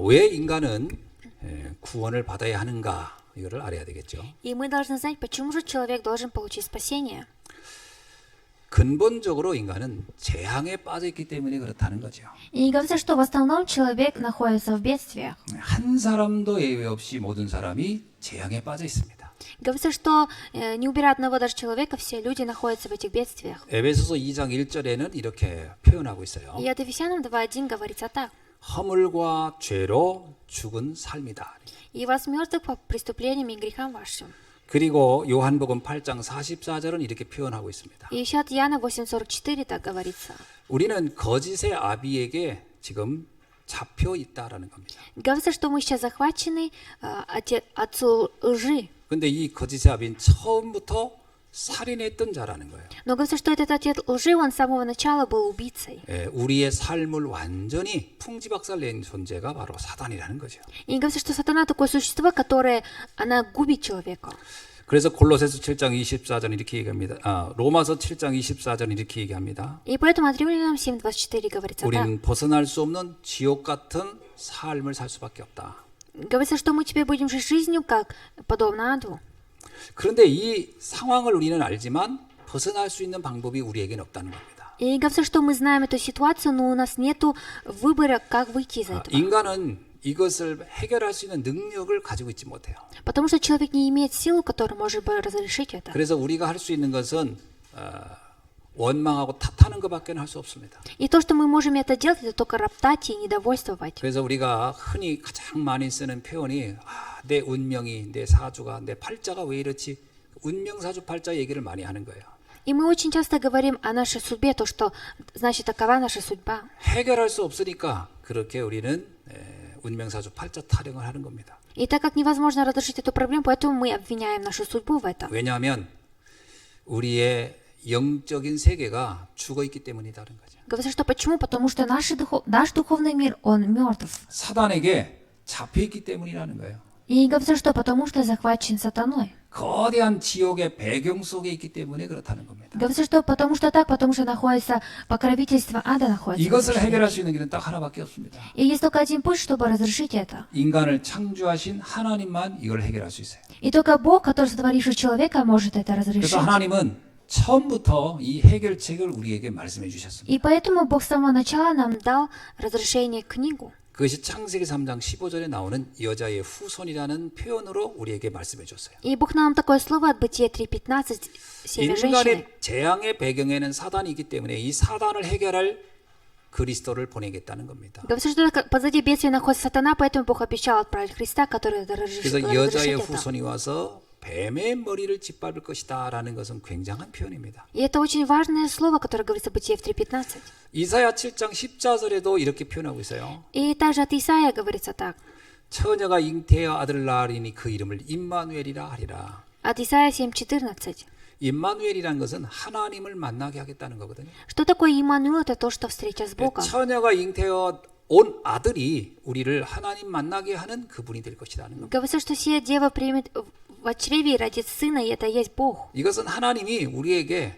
왜 인간은 구원을 받아야 하는가 이거를 알아야 되겠죠. И мы должны знать, почему же человек должен получить спасение. 근본적으로 인간은 재앙에 빠져 있기 때문에 그렇다는 거죠. И говорится, что в основном человек находится в бедствиях. 한 사람도 예외 없이 모든 사람이 재앙에 빠져 있습니다. Говорится, что не убирая одного даже человека, все люди находятся в этих бедствиях. 에베소서 2장 1절에는 이렇게 표현하고 있어요. И от Ефесянам 2:1 говорится так. 허물과 죄로 죽은 삶이다. «И вас мертвых по преступлениям и грехам вашим». 그리고 요한복음 8장 44절은 이렇게 표현하고 있습니다. И еще от Иоанна 8:44 так говорится. 우리는 거짓의 아비에게 지금 잡혀 있다라는 겁니다. Говорится, что мы сейчас захвачены отцу лжи. 근데 이 거짓의 아비는 처음부터 살인했던 자라는 거예요. Но говорится, что этот отец лжи, он с самого начала был убийцей. 우리의 삶을 완전히 풍지박살낸 존재가 바로 사단이라는 거죠. И говорится, что сатана такое существо, которое она губит человека. 그래서 골로새서 7장 24절 이렇게 얘기합니다. 로마서 7장 24절 이렇게 얘기합니다. И поэтому от Римлянам 7:24 говорится так. 우리는 벗어날 수 없는 지옥 같은 삶을 살 수밖에 없다. Говорится, что мы теперь будем жить жизнью, как подобно аду. 그런데 이 상황을 우리는 알지만 벗어날 수 있는 방법이 우리에게는 없다는 겁니다. И говорится, что мы знаем эту ситуацию, но у нас нету выбора, как выйти из этого. 인간은 이것을 해결할 수 있는 능력을 가지고 있지 못해요. Потому что человек не имеет силы, которая может бы разрешить это. 그래서 우리가 할 수 있는 것은 원망하고 탓하는 것밖에 할 수 없습니다. И то, что мы можем это делать, это только роптать и недовольствовать. 그래서 우리가 흔히 가장 많이 쓰는 표현이 내 운명이, 내 사주가, 내 팔자가 왜 이렇지? 운명, 사주, 팔자 얘기를 많이 하는 거예요. И мы очень часто говорим о нашей судьбе, то, что значит такова наша судьба. 해결할 수 없으니까 그렇게 우리는 운명, 사주, 팔자 타령을 하는 겁니다. И так как невозможно разрешить эту проблему, поэтому мы обвиняем нашу судьбу в этом. 왜냐하면 우리의 영적인 세계가 죽어 있기 때문이다는 거죠. Говорится, что почему? Потому что наш духовный мир, он мертв. 사단에게 잡혀 있기 때문이라는 거예요. И говорится, что потому что захвачен сатаной. 거대한 지옥의 배경 속에 있기 때문에 그렇다는 겁니다. Говорится, что потому что так, потому что находится покровительство ада находится. 이것을 해결할 수 있는 길은 딱 하나밖에 없습니다. И есть только один путь, чтобы разрешить это. 인간을 창조하신 하나님만 이걸 해결할 수 있어요. И только Бог, который сотворивший человека, может это разрешить. 그래서 하나님은 처음부터 이 해결책을 우리에게 말씀해 주셨습니다. И поэтому Бог с самого начала нам дал разрешение книгу. 그것이 창세기 3장 15절에 나오는 여자의 후손이라는 표현으로 우리에게 말씀해 줬어요. И Бог нам такое слово от Бытия 3:15, семя женщины. 인간의 재앙의 배경에는 사단이 있기 때문에 이 사단을 해결할 그리스도를 보내겠다는 겁니다. Говорится, что позади бедствия находится сатана, поэтому Бог обещал отправить Христа, который 그래서 разрешит 여자의 это. 후손이 와서 뱀의 머리를 짓밟을 것이다 라는 것은 굉장한 표현입니다. И это очень важное слово, которое говорится в Бытие 3:15. 이사야 7장 14절에도 이렇게 표현하고 있어요. И также от Исаия говорится так. 처녀가 잉태하여 아들을 낳으리니 그 이름을 임마누엘이라 하리라. От Исаия 7:14. 임마누엘이라는 것은 하나님을 만나게 하겠다는 거거든요. Что такое Иммануил? Это то, что встреча с Богом. 처녀가 잉태하여 온 아들이 우리를 하나님 만나게 하는 그분이 될 것이라는 겁니다. Говорится, что сия дева примет в чреве и родит сына, и это есть Бог. 이것은 하나님이 우리에게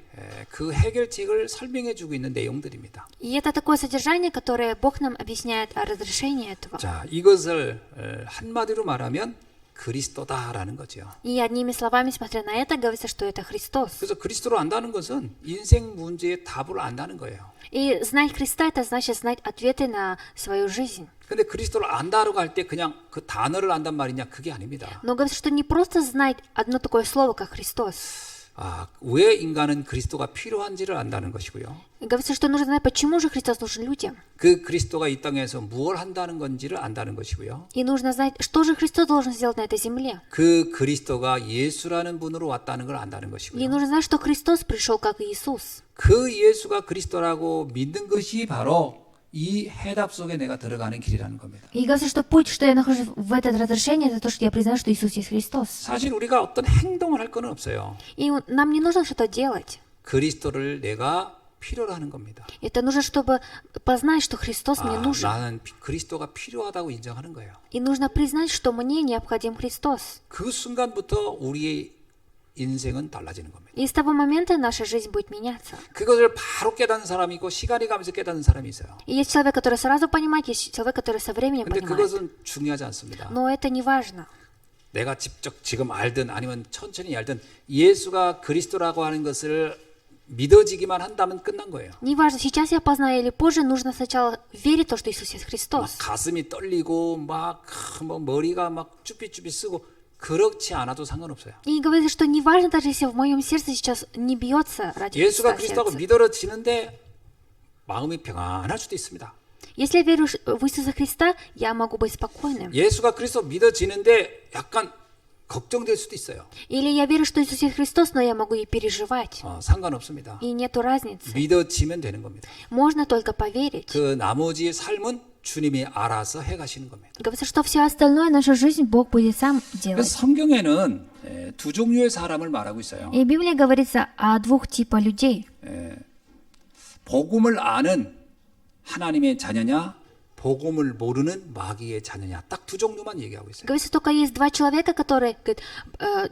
그 해결책을 설명해 주고 있는 내용들입니다. И это такое содержание, которое Бог нам объясняет о разрешении этого. 자, 이것을 한마디로 말하면 그리스도다라는 거죠. И одними словами, смотря на это, говорится, что это Христос. 그래서 그리스도를 안다는 것은 인생 문제의 답을 안다는 거예요. И знать Христа, это значит знать ответы на свою жизнь. 근데 그리스도를 안다라고 할 때 그냥 그 단어를 안단 말이냐 그게 아닙니다. Но говорится, что не просто знать одно такое слово, как Христос. 왜 인간은 그리스도가 필요한지를 안다는 것이고요. И говорится, что нужно знать, почему же Христос нужен людям. 그 그리스도가 이 땅에서 무엇을 한다는 건지를 안다는 것이고요. И нужно знать, что же Христос должен сделать на этой земле. 그 그리스도가 예수라는 분으로 왔다는 걸 안다는 И 것이고요. нужно знать, что Христос пришел как Иисус. 그 예수가 그리스도라고 믿는 것이 바로 이 해답 속에 내가 들어가는 길이라는 겁니다. И говорится, что путь, что я нахожусь в это разрешение, это то, что я признаю, что Иисус есть Христос. 사실 우리가 어떤 행동을 할 건 없어요. И нам не нужно что-то делать. 그리스도를 내가 필요로 하는 겁니다. Это нужно, чтобы познать, что Христос мне нужен. 나는 그리스도가 필요하다고 인정하는 거예요. И нужно признать, что мне необходим Христос. 그 순간부터 우리의 인생은 달라지는 겁니다. И с того момента наша жизнь будет меняться. 그것을 바로 깨닫는 사람이 있고 시간이 가면서 깨닫는 사람이 있어요. И есть человек, который сразу понимает, есть человек, который со временем 근데 понимает. 그것은 중요하지 않습니다. Но это не важно. 내가 직접 지금 알든 아니면 천천히 알든 예수가 그리스도라고 하는 것을 믿어지기만 한다면 끝난 거예요. Не важно, сейчас я познаю или позже, нужно сначала верить в то, что Иисус есть 막 Христос. 가슴이 떨리고 막 뭐 머리가 막 쭈삣쭈삣 쓰고 그렇지 않아도 상관없어요. И говорится, что не важно, даже если в моем сердце сейчас не бьется ради 예수가 Христа 그리스도라고 сердце. 믿어지는데 마음이 평안할 수도 있습니다. Если я верю в Иисуса Христа, я могу быть спокойным. 예수가 그리스도 믿어지는데 약간 걱정될 수도 있어요. Или я верю, что Иисус есть Христос, но я могу и переживать. 상관없습니다. И нету разницы. 믿어지면 되는 겁니다. Можно только поверить. 그 나머지 삶은 주님이 알아서 해가시는 겁니다. Говорится, что все остальное, нашу жизнь, Бог будет сам 그래서 делать. 성경에는 두 종류의 사람을 말하고 있어요. И в Библии говорится о двух типах людей. 복음을 아는 하나님의 자녀냐, 복음을 모르는 마귀의 자녀냐, 딱 두 종류만 얘기하고 있어요. Говорится, только есть два человека, которые,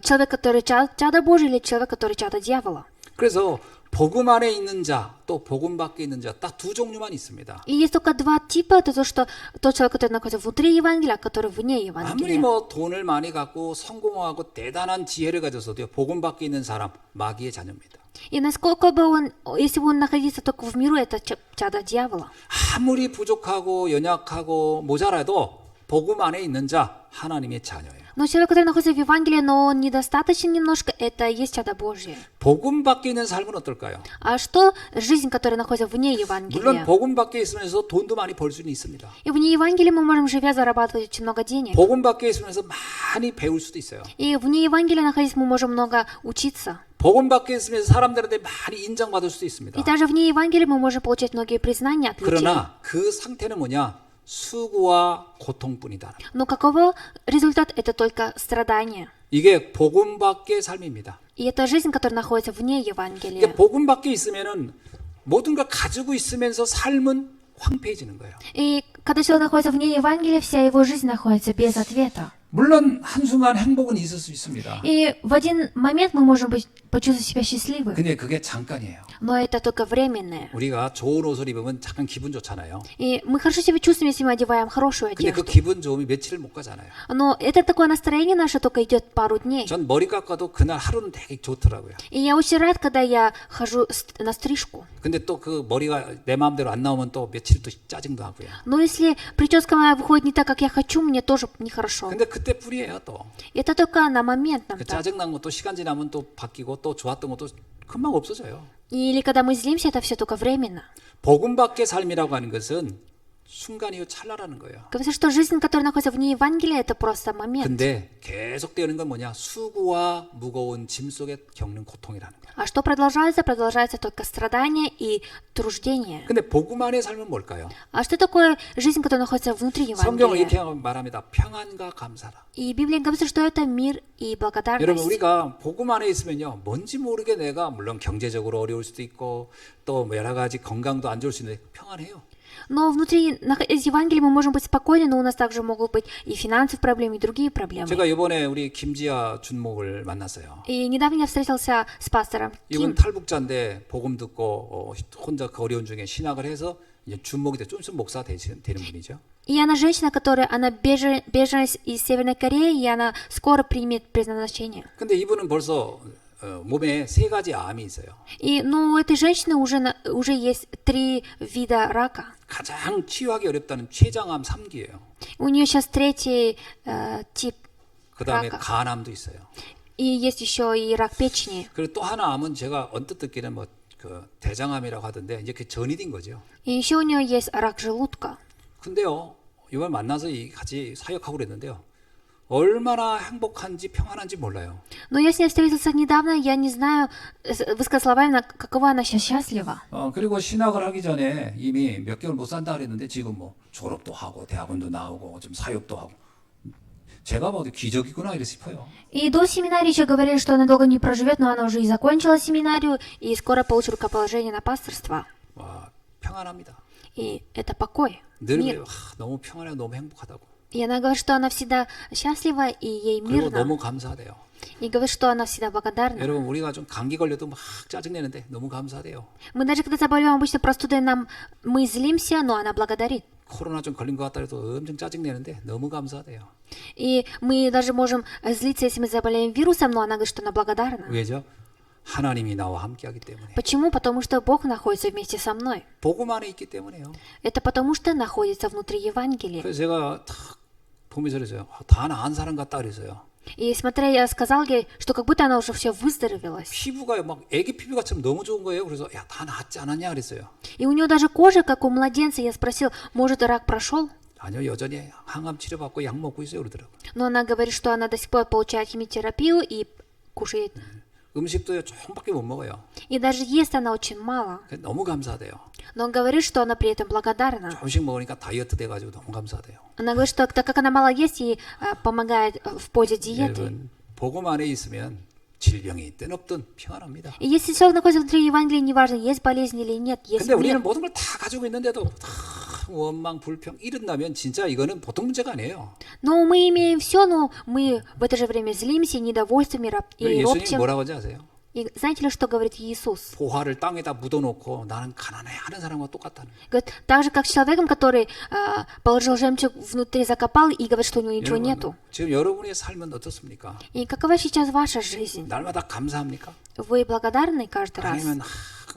человек, который чадо Божие, или человек, который чадо дьявола. 그래서 복음 안에 있는 자, 또 복음 밖에 있는 자, 딱 두 종류만 있습니다. И есть только два типа, это то, что тот человек, который находится внутри Евангелия, а который вне 아무리 Евангелия. 뭐 돈을 많이 갖고 성공하고 대단한 지혜를 가졌어도요, 복음 밖에 있는 사람, 마귀의 자녀입니다. И насколько бы он, если бы он находится только в миру, это чадо дьявола. 아무리 부족하고 연약하고 모자라도 복음 안에 있는 자, 하나님의 자녀예요. Но человек, который находится в Евангелии, но он недостаточен немножко, это и есть чадо Божие. 복음 밖에 있는 삶은 어떨까요? А что жизнь, которая находится вне 물론 Евангелия? 복음 밖에 있으면서 돈도 많이 벌 수는 있습니다. И вне Евангелия мы можем, живя, зарабатывать очень много денег. 복음 밖에 있으면서 많이 배울 수도 있어요. И вне Евангелия, находясь, мы можем много учиться. 복음 밖에 있으면서 사람들한테 많이 인정받을 수도 있습니다. И даже вне Евангелия мы можем получать многие признания от людей. 그러나 그 상태는 뭐냐? 수고와 고통뿐이다. Но каково результат? Это только страдание. 이게 복음 밖의 삶입니다. И это жизнь, которая находится вне Евангелия. 이게 복음 밖에 있으면은 모든 걸 가지고 있으면서 삶은 황폐해지는 거예요. И когда человек находится вне Евангелия, вся его жизнь находится без ответа. 물론 한순간 행복은 있을 수 있습니다. И в один момент мы можем почувствовать себя счастливым. 근데 그게 잠깐이에요. Но это только временное. 우리가 좋은 옷을 입으면 잠깐 기분 좋잖아요. И мы хорошо себя чувствуем, если мы одеваем хорошую 근데 그 одежду. 기분 좋음이 며칠을 못 가잖아요. Но это такое настроение наше только идет пару дней. 전 머리 깎아도 그날 하루는 되게 좋더라고요. И я очень рад, когда я хожу на стрижку. 근데 또 그 머리가 내 마음대로 안 나오면 또 며칠 또 짜증도 하고요. Но если прическа моя выходит не так, как я хочу, мне тоже нехорошо. 근데 그때 뿐이에요 또. Это только на моментном. 그 짜증난 것도 시간 지나면 또 바뀌고 또 좋았던 것도 금방 없어져요. Или когда мы злимся, это все только временно. 복음 밖의 삶이라고 하는 것은 순간이요 찰나라는 거예요. Говорится, что жизнь, которая находится вне Евангелия, это просто момент. 근데 계속되는 건 뭐냐? 수고와 무거운 짐 속에 겪는 고통이라는 거예요. А что продолжается? Продолжается только страдание и труждение. 근데 복음 안의 삶은 뭘까요? А что такое жизнь, которая находится внутри 성경은 Евангелия? 이렇게 말합니다. 평안과 감사라. И Библия говорится, что это мир и 여러분 благодарность. 우리가 복음 안에 있으면요. 뭔지 모르게 내가 물론 경제적으로 어려울 수도 있고 또 여러 가지 건강도 안 좋을 수 있는데 평안해요. Но внутри Евангелия мы можем быть спокойны, но у нас также могут быть и финансовые проблемы, и другие проблемы. 제가 이번에 우리 김지아 준목을 만났어요. И недавно я встретился с пастором 이분 Ким. 탈북자인데 복음 듣고 혼자 그 어려운 중에 신학을 해서 이제 준목이 돼 좀 있으면 목사 되는 분이죠. И она женщина, которая, она беженец из Северной Кореи, и она скоро примет предназначение. 근데 이분은 벌써 몸에 3가지 암이 있어요. И, ну, у этой женщины уже есть 3 вида рака. 가장 치유하기 어렵다는 췌장암 3기예요. У нее сейчас 3 тип 그 다음에 рака. 간암도 있어요. И есть еще и рак печени. 그리고 또 하나 암은 제가 언뜻 듣기는 뭐 그 대장암이라고 하던데 이제 그 전이 된 거죠. И еще у нее есть рак желудка. 근데요, 이번 만나서 같이 사역하고 그랬는데요. 얼마나 행복한지 평안한지 몰라요. Но я с ней встретился недавно, я не знаю, высказать словами, какова она сейчас счастлива. 그리고 신학을 하기 전에 이미 몇 개월 못 산다 그랬는데 지금 뭐 졸업도 하고 대학원도 나오고 좀 사역도 하고 제가 봐도 기적이구나 이래 싶어요. И до семинарии еще говорили, что она долго не проживет, но она уже и закончила семинарию, и скоро получит рукоположение на пасторство. 와, 평안합니다. И это покой, 늘 мир. 그래요. 너무 평안하고 너무 행복하다고. И она говорит, что она всегда счастлива, и ей 그리고 мирно. 너무 감사하대요. И говорит, что она всегда благодарна. 여러분 우리가 좀 감기 걸려도 막 짜증내는데 너무 감사해요. Мы даже когда заболеваем обычно простудой, мы злимся, но она благодарит. 코로나 좀 걸린 것 같다 해도 엄청 짜증내는데 너무 감사해요. И мы даже можем злиться, если мы заболеем вирусом, но она говорит, что она благодарна. 왜죠? 하나님이 나와 함께하기 때문에. Почему? Потому что Бог находится вместе со мной. 복음 안에 있기 때문에요. Это потому что находится внутри Евангелия. 그래서 제가 탁 보면서 그랬어요. 다 나은 사람 같다 그랬어요. И смотря, я сказал ей, что как будто она уже все выздоровелась. 피부가 막 애기 피부가처럼 너무 좋은 거예요. 그래서 야, 다 낫지 않았냐 그랬어요. И у нее даже кожа, как у младенца. Я спросил, может, рак прошел? 아니요, 여전히 항암 치료받고 약 먹고 있어요 그러더라고요. Но она говорит, что она до сих пор получает химиотерапию и кушает. 음식도 조금밖에 못 먹어요. И даже ест она очень мало. 너무 감사하대요. Но он говорит, что она при этом благодарна. 조금씩 먹으니까 다이어트 돼가지고 너무 감사하대요. Она говорит, что так как она мало ест, ей помогает в позе диеты. 여러분, 복음 안에 있으면 질병이 있든 없든 평안합니다. И если человек находится внутри Евангелия, неважно, есть болезнь или нет, есть 근데 우리는 вред. 모든 걸 다 가지고 있는데도 다 원망, 불평 이런다면 진짜 이거는 보통 문제가 아니에요. Но мы имеем все, но мы в это же время злимся, недовольствуем и 예수님이 ропчем. 뭐라고 하지 아세요? И знаете ли, что говорит Иисус? 보화를 땅에다 묻어놓고 나는 가난해 하는 사람과 똑같다는. Говорит, так же, как с человеком, который положил жемчуг внутри, закопал и говорит, что у него ничего нету. 지금 여러분의 삶은 어떻습니까? И какова сейчас ваша жизнь? 날마다 감사합니까? Вы благодарны каждый раз? 아니면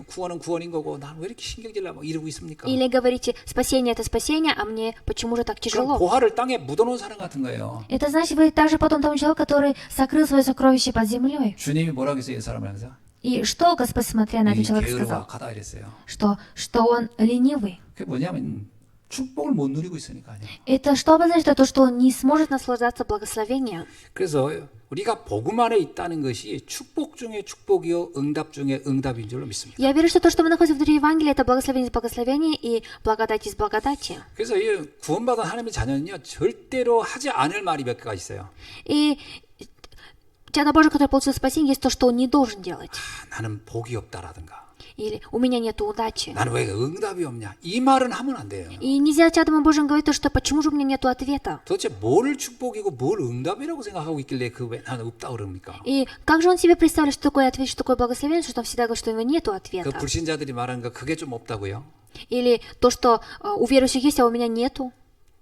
구원은 구원인 거고 난 왜 이렇게 신경질 나고 이러고 있습니까? Или говорите, спасение это спасение, а мне почему же так 그럼 тяжело? 보화를 땅에 묻어놓은 사람 같은 거예요. Это значит, вы также потом тому человеку, который сокрыл свое сокровище под землей. 주님이 뭐라고 했어요, 이 사람을 항상? И что Господь, смотря на 이 этот человек, 게으르고 сказал? 악하다 이랬어요. Что он ленивый. 그게 뭐냐면 축복을 못 누리고 있으니까 아니에요. Это что обозначает? Это то, что он не сможет наслаждаться благословением. 그래서 우리가 복음 안에 있다는 것이 축복 중에 축복이요 응답 중에 응답인 줄로 믿습니다. Я верю, что то, что мы находимся внутри Евангелия, это благословение из благословения и благодать из благодати. 그래서 이 구원받은 하나님의 자녀는요 절대로 하지 않을 말이 몇 개가 있어요. И чадо Божие, который получил спасение, есть то, что он не должен делать. 나는 복이 없다라든가. Или у меня нет удачи. 나는 왜 응답이 없냐? 이 말은 하면 안 돼요. И нельзя чадом Божьим говорить то, что почему же у меня нет ответа. 도대체 뭘 축복이고 뭘 응답이라고 생각하고 있길래 그 왜 나는 없다 그럽니까? И как же он себе представляет, что такое ответ, что такое благословение, что он всегда говорит, что у него нет 그 ответа. 불신자들이 말하는 거 그게 좀 없다고요? Или то, что у верующих есть, а у меня нету.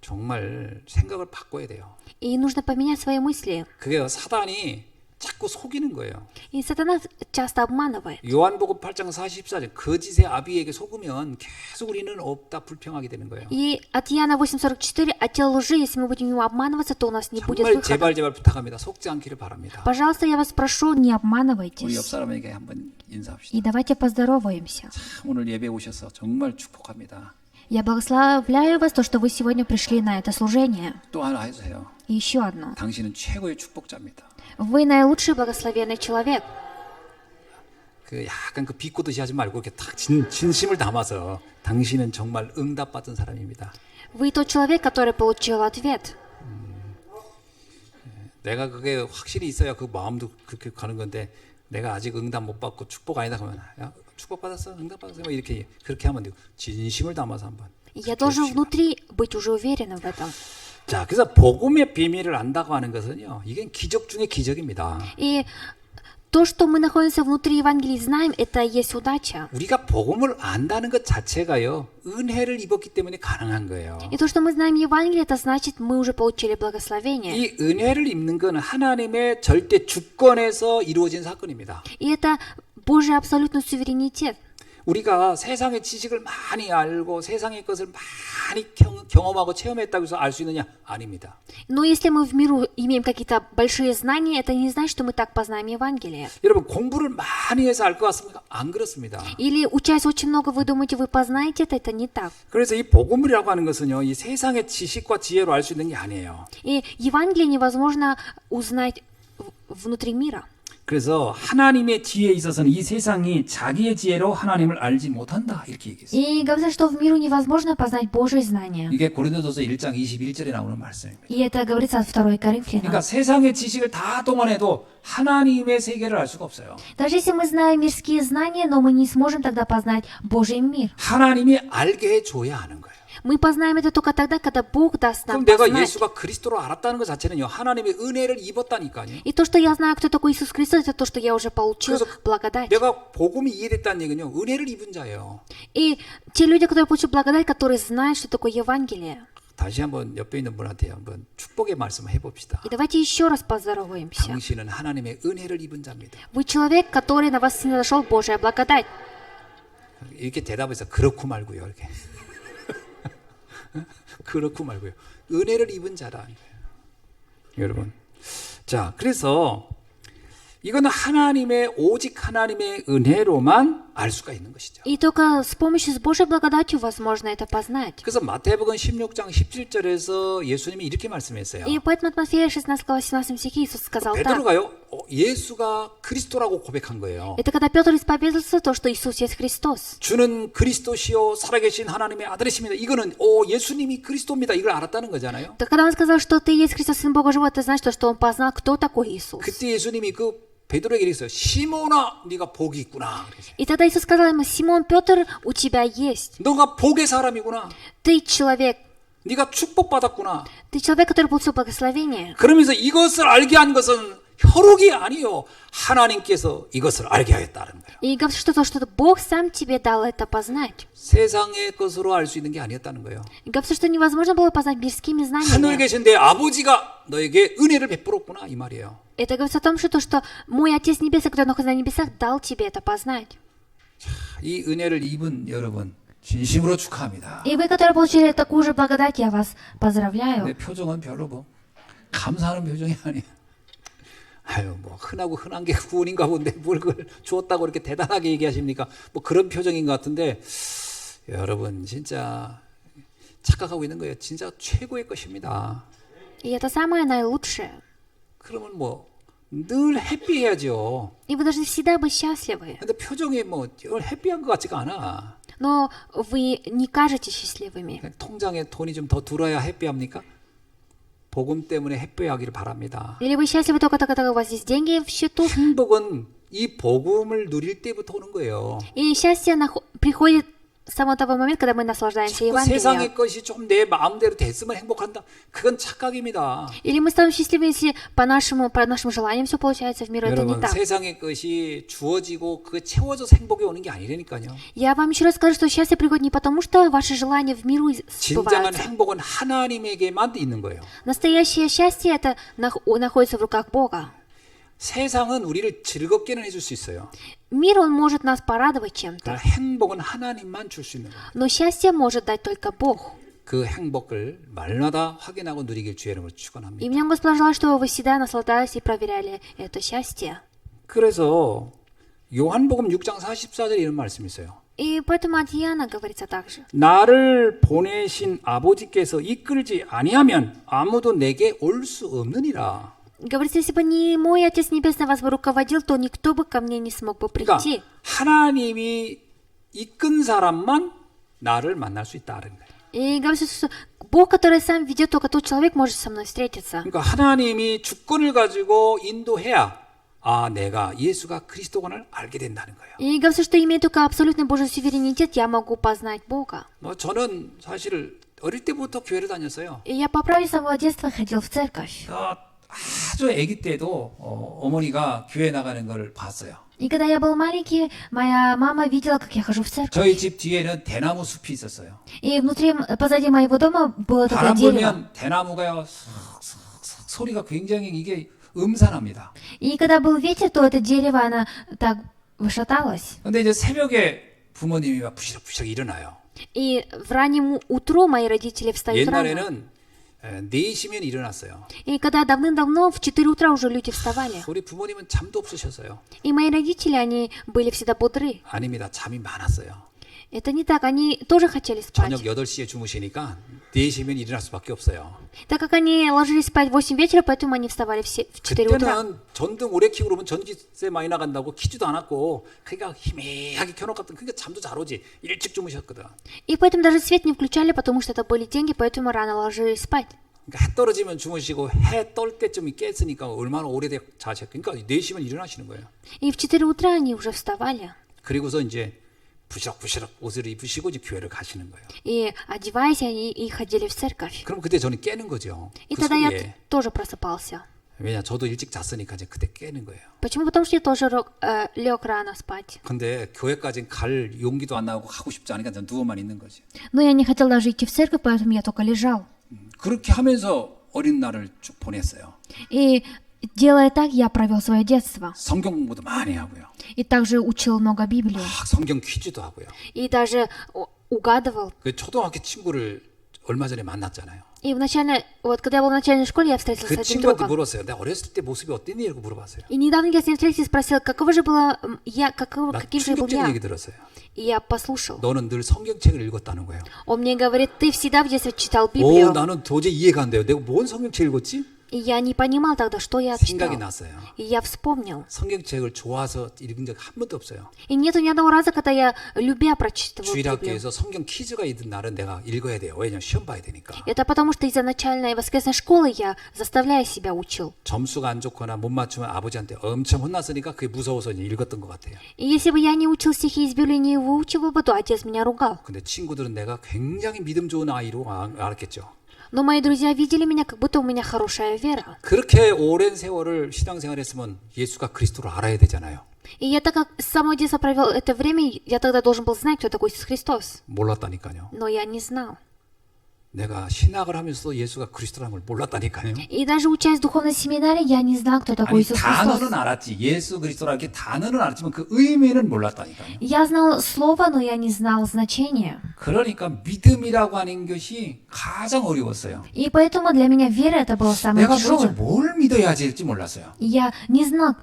정말 생각을 바꿔야 돼요. И нужно поменять свои мысли. 그게 사단이 자꾸 속이는 거예요. И сатана часто обманывает. 요한복음 8장 44절 거짓의 아비에게 속으면 계속 우리는 없다 불평하게 되는 거예요. И от Иоанна 8:44, от тела лжи, если мы будем ему обманываться, то у нас не будет 정말 выхода. 제발 부탁합니다. 속지 않기를 바랍니다. Пожалуйста, я вас прошу, не 우리 옆 обманывайтесь. 사람에게 한번 인사합시다. И давайте поздороваемся. 참 오늘 예배 오셔서 정말 축복합니다. Я благословляю вас, то, что вы сегодня пришли на это служение. 또 하나 해주세요. И еще одно. 당신은 최고의 축복자입니다. Вы наилучший благословенный человек. 그 약간 그 비꼬듯이 하지 말고 이렇게 딱 진심을 담아서 당신은 정말 응답받은 사람입니다. Вы тот человек, который получил ответ. 내가 그게 확실히 있어야 그 마음도 그렇게 가는 건데 내가 아직 응답 못 받고 축복 아니다 그러면 야, 축복 받았어 응답 받았어 뭐 이렇게 그렇게 하면 되고 진심을 담아서 한번. Я должен внутри быть уже уверенным в этом. 자, 그래서 복음의 비밀을 안다고 하는 것은요, 이게 기적 중의 기적입니다. И то, что мы находимся внутри Евангелия и знаем, это и есть удача. 우리가 복음을 안다는 것 자체가요, 은혜를 입었기 때문에 가능한 거예요. И то, что мы знаем Евангелие, это значит, мы уже получили благословение. 이 은혜를 입는 건 하나님의 절대 주권에서 이루어진 사건입니다. И это Божий абсолютный суверенитет. 우리가 세상의 지식을 많이 알고 세상의 것을 많이 경험하고 체험했다고 해서 알 수 있느냐? 아닙니다. Но если мы в миру имеем какие-то большие знания, это не значит, что мы так познаем Евангелие. 여러분 공부를 많이 해서 알 것 같습니까? 안 그렇습니다. Или учась очень много, вы думаете, вы познаете это не так. 그래서 이 복음이라고 하는 것은요, 이 세상의 지식과 지혜로 알 수 있는 게 아니에요. И Евангелие невозможно узнать внутри мира. 그래서 하나님의 지혜에 있어서는 이 세상이 자기의 지혜로 하나님을 알지 못한다 이렇게 얘기했어요. И говорится, что в миру невозможно познать Божие знания. 이게 고린도전서 1장 21절에 나오는 말씀입니다. И это говорится от 2 Коринфянам. 그러니까 세상의 지식을 다 동원해도 하나님의 세계를 알 수가 없어요. Даже если мы знаем мирские знания, но мы не сможем тогда познать Божий мир. 하나님이 알게 해줘야 하는 거예요. Мы познаем это только тогда, когда Бог даст нам 그럼 내가 познать. 예수가 그리스도로 알았다는 것 자체는요, 하나님의 은혜를 입었다니까요. И то, что я знаю, кто такой Иисус Христос, это то, что я уже получил 그래서 благодать. 내가 복음이 이해됐다는 얘기는요, 은혜를 입은 자예요. И те люди, которые получили благодать, которые знают, что такое Евангелие. 다시 한번 옆에 있는 분한테 한번 축복의 말씀을 해봅시다. И давайте еще раз поздороваемся. 당신은 하나님의 은혜를 입은 자입니다. Вы человек, который на вас снизошел Божья благодать. 이렇게 대답해서 그렇고 말고요. 이렇게 그렇고 말고요. 은혜를 입은 자라는 거예요. 여러분. 자, 그래서 이거는 하나님의 오직 하나님의 은혜로만 알 수가 있는 것이죠. И только с помощью с Божьей благодатью возможно это познать. 그래서 마태복음 16장 17절에서 예수님이 이렇게 말씀했어요. И поэтому от Матфея 16 глава 17 стихе Иисус сказал так. 베드로가요, 예수가 그리스도라고 고백한 거예요. Это когда Петр исповедовался то, что Иисус есть Христос. 주는 그리스도시요 살아계신 하나님의 아들이십니다. 이거는 예수님이 그리스도입니다. 이걸 알았다는 거잖아요. Так когда он сказал, что ты есть Христос, Сын Бога Живого, это значит, что он познал, кто такой Иисус. 그때 예수님이 그 베드로에게 이랬어요. 시몬아, 네가 복이 있구나. 그랬어요. И тогда Иисус сказал ему: Симон Петр, у тебя есть. 너가 복의 사람이구나. Ты человек. 네가 축복받았구나. Ты человек, который получил благословение. 그러면서 이것을 알게 한 것은 혈육이 아니요, 하나님께서 이것을 알게 하였다는 거예요. И говорит, что Бог сам тебе дал это познать. 세상의 것으로 알 수 있는 게 아니었다는 거예요. И говорит, что невозможно было познать мирскими 하늘에 знаниями. 계신 내 아버지가 너에게 은혜를 베풀었구나 이 말이에요. Это говорится о том, что мой Отец Небесный, который находится на небесах, дал тебе это познать. 이 은혜를 입은 여러분 진심으로 축하합니다. И вы, которые получили такую же благодать, я вас 내 поздравляю. 표정은 별로 뭐 감사하는 표정이 아니에요. 아유, 뭐 흔하고 흔한 게 구원인가 본데 뭘 그걸 주었다고 이렇게 대단하게 얘기하십니까? 뭐 그런 표정인 것 같은데 여러분 진짜 착각하고 있는 거예요. 진짜 최고의 것입니다. И это самое наилучшее. 그러면 뭐 늘 해피해야죠. И вы должны всегда быть счастливы. 근데 표정이 뭐 해피한 것 같지가 않아. Но вы не кажетесь счастливыми. 그냥 통장에 돈이 좀 더 들어야 해피합니까? 복음 때문에 해피하기를 바랍니다. Или вы счастливы только тогда, когда у вас есть деньги в счету. 행복은 이 복음을 누릴 때부터 오는 거예요. И счастье приходит с самого того момента, когда мы наслаждаемся 그 세상의 Евангелием. 것이 좀 내 마음대로 됐으면 행복한다. 그건 착각입니다. Или мы станем счастливы, если по нашим желаниям все получается в миру. Это не 여러분, так. 세상의 것이 주어지고 그게 채워져서 행복이 오는 게 아니라니까요. Я вам еще раз скажу, что счастье приходит не потому, что ваши желания в миру 진정한 сбываются. 행복은 하나님에게만 있는 거예요. Настоящее счастье это находится в руках Бога. 세상은 우리를 즐겁게는 해줄 수 있어요. Мир, он может нас порадовать 그러나 чем-то, 행복은 하나님만 줄 수 있는 거예요. но счастье может дать только Бог. 그 행복을 날마다 확인하고 누리길 주의 이름으로 И 축원합니다. мне Господь желает, чтобы вы всегда наслаждались и проверяли это счастье. 그래서 요한복음 6장 44절에 이런 말씀이 있어요. И поэтому от Иоанна говорится также. 나를 보내신 아버지께서 이끌지 아니하면 아무도 내게 올 수 없느니라. Говорится, если бы не мой Отец Небесный вас бы руководил, то никто бы ко мне не смог бы 그러니까 прийти. 하나님이 이끈 사람만 나를 만날 수 있다는 거예요. И говорится, что Бог, который сам ведет, только тот человек может со мной встретиться. 그러니까 하나님이 주권을 가지고 인도해야 내가 예수가 그리스도관을 알게 된다는 거예요. И говорится, что имея только абсолютный Божий суверенитет, я могу познать Бога. 뭐 저는 사실 어릴 때부터 교회를 다녔어요. И я по правде с самого детства ходил в церковь. 아주 아기 때도 어머니가 교회 나가는 걸 봤어요. И когда я был маленький, моя мама видела, как я хожу в церковь. 저희 집 뒤에는 대나무 숲이 있었어요. И внутри, позади моего дома было такое 바람 дерево. 불면 대나무가요 소리가 굉장히 이게 음산합니다. И когда был ветер, то это дерево, оно так вышаталось. 근데 이제 새벽에 부모님이 막 부시럭부시럭 일어나요. И в раннем утру мои родители встают рано. 옛날에는 4시면 일어났어요. И когда давным-давно в 4 утра уже люди вставали. 우리 부모님은 잠도 없으셨어요. И мои родители, они были всегда бодры. 아닙니다. 잠이 많았어요. Это не так, они тоже хотели спать. 저녁 8시에 주무시니까 4시면 일어날 수밖에 없어요. Так как они ложились спать в 8 вечера, поэтому они вставали все в 4 утра. 그때는 전등 오래 켜고 그러면 전기세 많이 나간다고 키지도 않았고 그러니까 희미하게 켜놓고 그러니까 잠도 잘 오지. 일찍 주무셨거든. И поэтому даже свет не включали, потому что это были деньги, поэтому рано ложились спать. 그러니까 해 떨어지면 주무시고 해 떨 때쯤 깼으니까 얼마나 오래 자셨. 그러니까 4시면 일어나시는 거예요. И в 4 утра они уже вставали. 그리고서 이제 부시럭부시럭 옷을 입으시고 이제 교회를 가시는 거예요. И одеваясь, они и ходили в церковь. 그럼 그때 저는 깨는 거죠. И 그 тогда я 소리에. тоже просыпался. 왜냐, 저도 일찍 잤으니까 이제 그때 깨는 거예요. Почему? Потому что я тоже лег рано спать. 근데 교회까지 갈 용기도 안 나고 가고 싶지 않으니까 저는 누워만 있는 거지. Но я не хотел даже идти в церковь, поэтому я только лежал. 그렇게 하면서 어린 날을 쭉 보냈어요. И делая так, я провел свое детство. 성경 공부도 많이 하고요. И также учил много Библию. 성경 퀴즈도 하고요. И даже угадывал. 그 초등학교 친구를 얼마 전에 만났잖아요. И вот когда я был в начальной школе, я встретился 그 с одним 친구한테 другом. 물었어요. 내가 어렸을 때 모습이 어땠니? 이러고 물어봤어요. И недавно я с ним встретился и спросил, каким же 나 каким же был 충격적인 я. 얘기 들었어요. И я послушал. 너는 늘 성경책을 읽었다는 거예요. Он мне говорит, ты всегда в детстве читал 오, Библию. 나는 도저히 이해가 안 돼요. 내가 뭔 성경책 읽었지? И я не понимал тогда, что я 생각이 читал. 났어요. И я вспомнил. 성경책을 좋아서 읽은 적 한 번도 없어요. И нету ни одного раза, когда я любя прочитывал Библию. 주일학교에서 성경 퀴즈가 있는 날은 내가 읽어야 돼요. 왜냐면 시험 봐야 되니까. Это потому, что из-за начальной и воскресной школы я, заставляя себя, учил. 점수가 안 좋거나 못 맞추면 아버지한테 엄청 혼났으니까 그게 무서워서 이제 읽었던 것 같아요. И если бы я не учил стихи из Библии, не выучивал бы, то отец меня ругал. 근데 친구들은 내가 굉장히 믿음 좋은 아이로 알았겠죠. Но мои друзья видели меня, как будто у меня хорошая вера. 그렇게 오랜 세월을 신앙생활 했으면 예수가 그리스도를 알아야 되잖아요. И я так как с самого детства провел это время, я тогда должен был знать, кто такой Иисус Христос. 몰랐다니까요. Но я не знал. 내가 신학을 하면서 예수가 그리스도라는 걸 몰랐다니까요. И даже учась в духовной семинарии, я не знал, кто такой 아니, Иисус Христос. 단어는 알았지. 예수 그리스도라 이렇게 단어는 알았지만 그 의미는 몰랐다니까요. Я знал слово, но я не знал значения. 그러니까 믿음이라고 하는 것이 가장 어려웠어요. И поэтому для меня вера это было самое 내가 도대체 тяжелое. 뭘 믿어야 할지 몰랐어요. Я не знал,